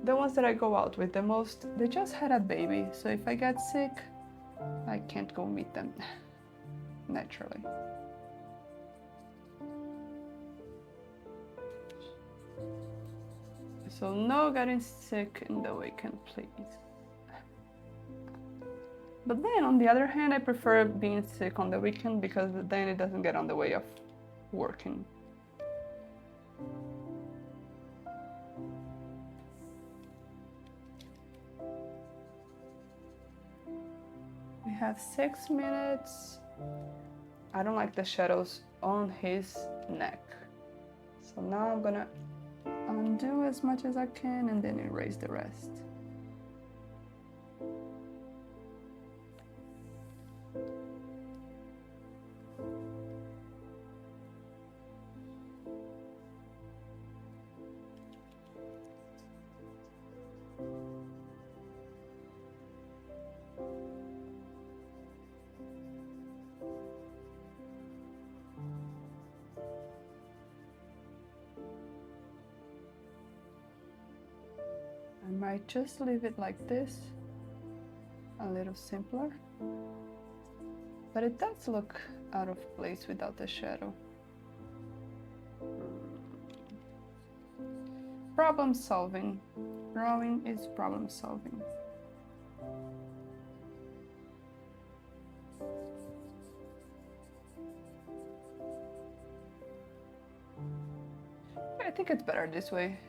the ones that I go out with the most, they just had a baby, so if I get sick, I can't go meet them, naturally. So no getting sick in the weekend, please. But then, on the other hand, I prefer being sick on the weekend because then it doesn't get on the way of working. have 6 minutes. I don't like the shadows on his neck. So now I'm gonna undo as much as I can and then erase the rest. I might just leave it like this, a little simpler, but it does look out of place without the shadow. Problem solving. Drawing is problem solving. I think it's better this way.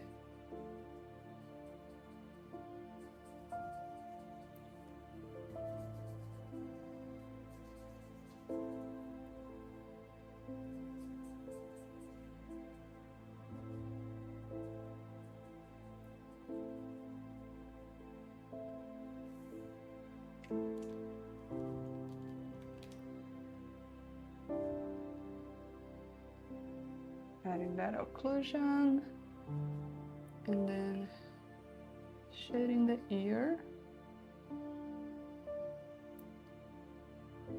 Adding that occlusion and then shading the ear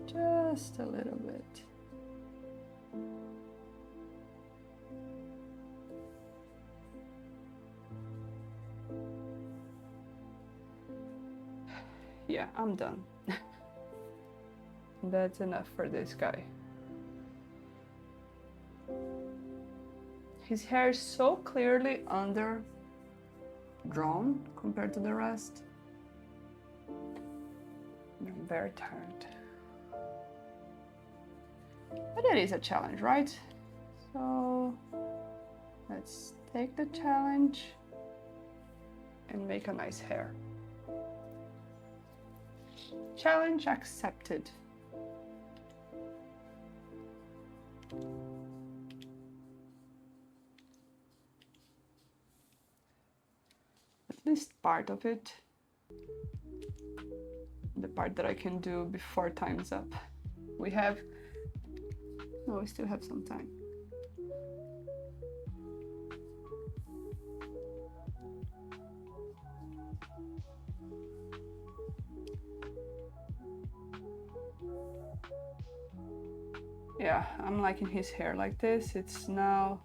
just a little bit. Yeah, I'm done. That's enough for this guy. His hair is so clearly under drawn compared to the rest. I'm very tired. But it is a challenge, right? So let's take the challenge and make a nice hair. Challenge accepted. At least part of it. The part that I can do before time's up. We still have some time. Yeah, I'm liking his hair like this. It's now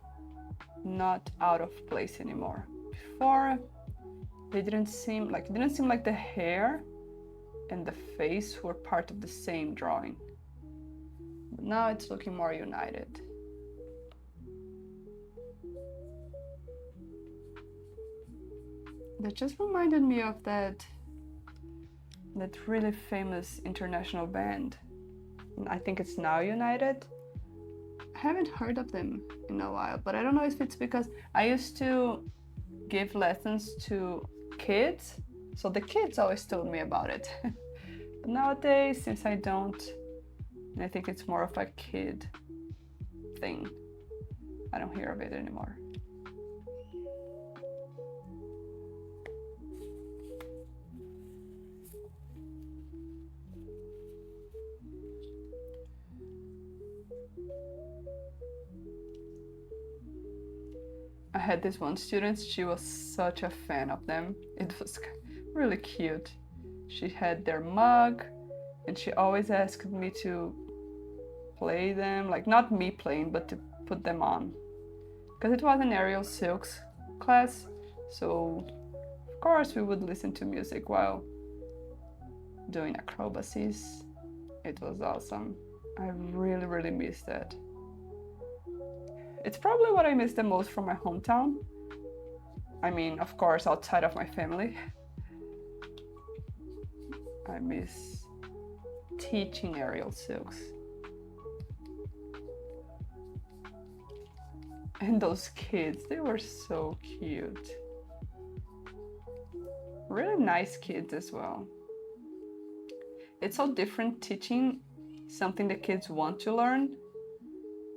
not out of place anymore. Before, it didn't seem like the hair and the face were part of the same drawing. But now it's looking more united. That just reminded me of that really famous international band. I think it's Now United. I haven't heard of them in a while, but I don't know if it's because I used to give lessons to kids, so the kids always told me about it. But nowadays, since I don't, I think it's more of a kid thing. I don't hear of it anymore. I had this one student, she was such a fan of them. It was really cute. She had their mug and she always asked me to play them, like not me playing, but to put them on. Because it was an aerial silks class, so of course we would listen to music while doing acrobacies. It was awesome. I really, really miss that. It's probably what I miss the most from my hometown. I mean, of course, outside of my family. I miss teaching aerial silks. And those kids, they were so cute. Really nice kids as well. it's so different teaching something the kids want to learn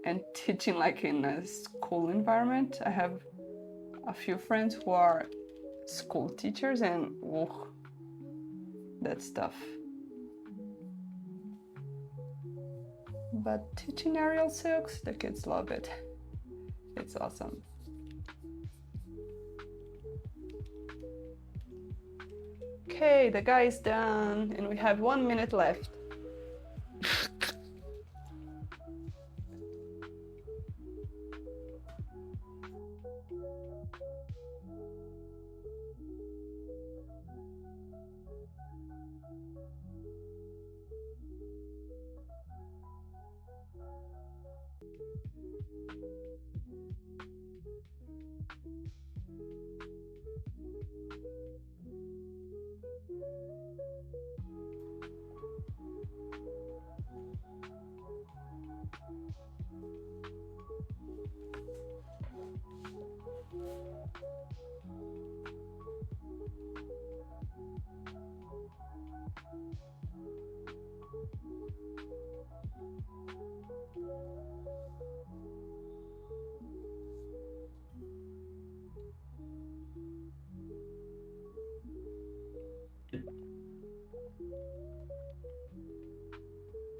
and teaching like in a school environment. I have a few friends who are school teachers and whoa, that's tough. But teaching aerial silks, the kids love it. It's awesome. Okay, the guy is done and we have 1 minute left.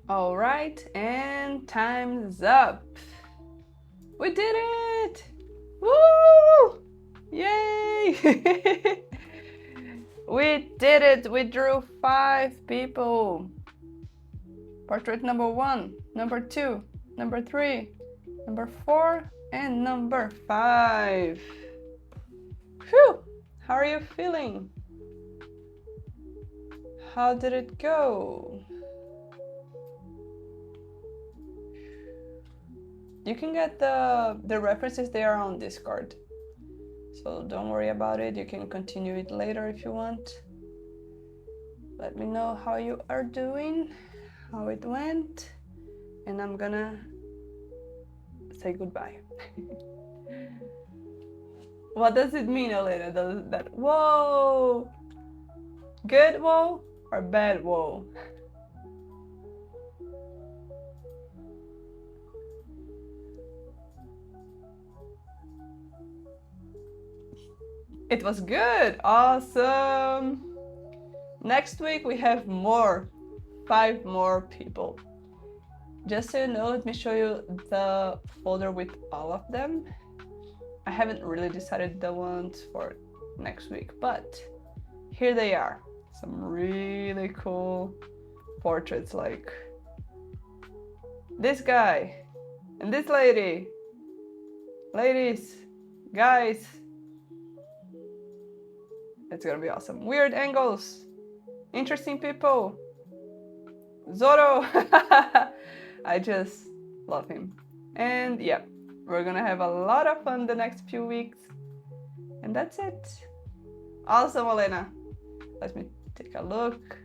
All right, and time's up. We did it! Woo! Yay! We did it! We drew 5 people. Portrait number 1, number 2, number 3, number 4, and number 5. Whew! How are you feeling? How did it go? You can get the references there on Discord. So don't worry about it. You can continue it later if you want. Let me know how you are doing, how it went, and I'm gonna say goodbye. What does it mean, Elena? Does that whoa? Good whoa or bad whoa? It was good. Awesome. Next week we have 5 more people. Just so you know, let me show you the folder with all of them. I haven't really decided the ones for next week, but here they are. Some really cool portraits, like this guy and this lady. Ladies, guys, it's gonna be awesome. Weird angles, interesting people. Zorro. I just love him. And yeah, we're gonna have a lot of fun the next few weeks. And that's it. Awesome, Elena. Let me take a look.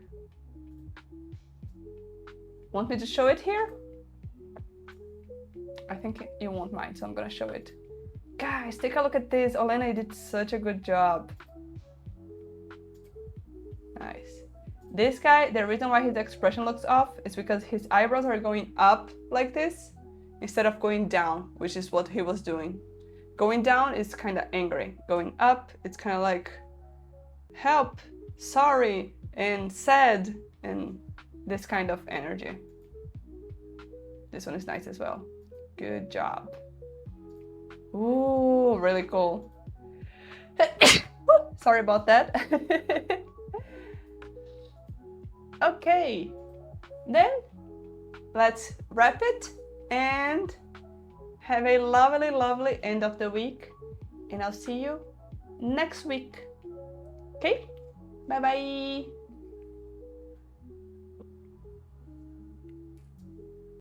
Want me to show it here? I think you won't mind, so I'm gonna show it. Guys, take a look at this. Elena did such a good job. Nice. This guy, the reason why his expression looks off is because his eyebrows are going up like this instead of going down, which is what he was doing. Going down is kind of angry. Going up, it's kind of like help, sorry, and sad, and this kind of energy. This one is nice as well. Good job. Ooh, really cool. Sorry about that. Okay, then let's wrap it and have a lovely, lovely end of the week. And I'll see you next week. Okay, bye bye.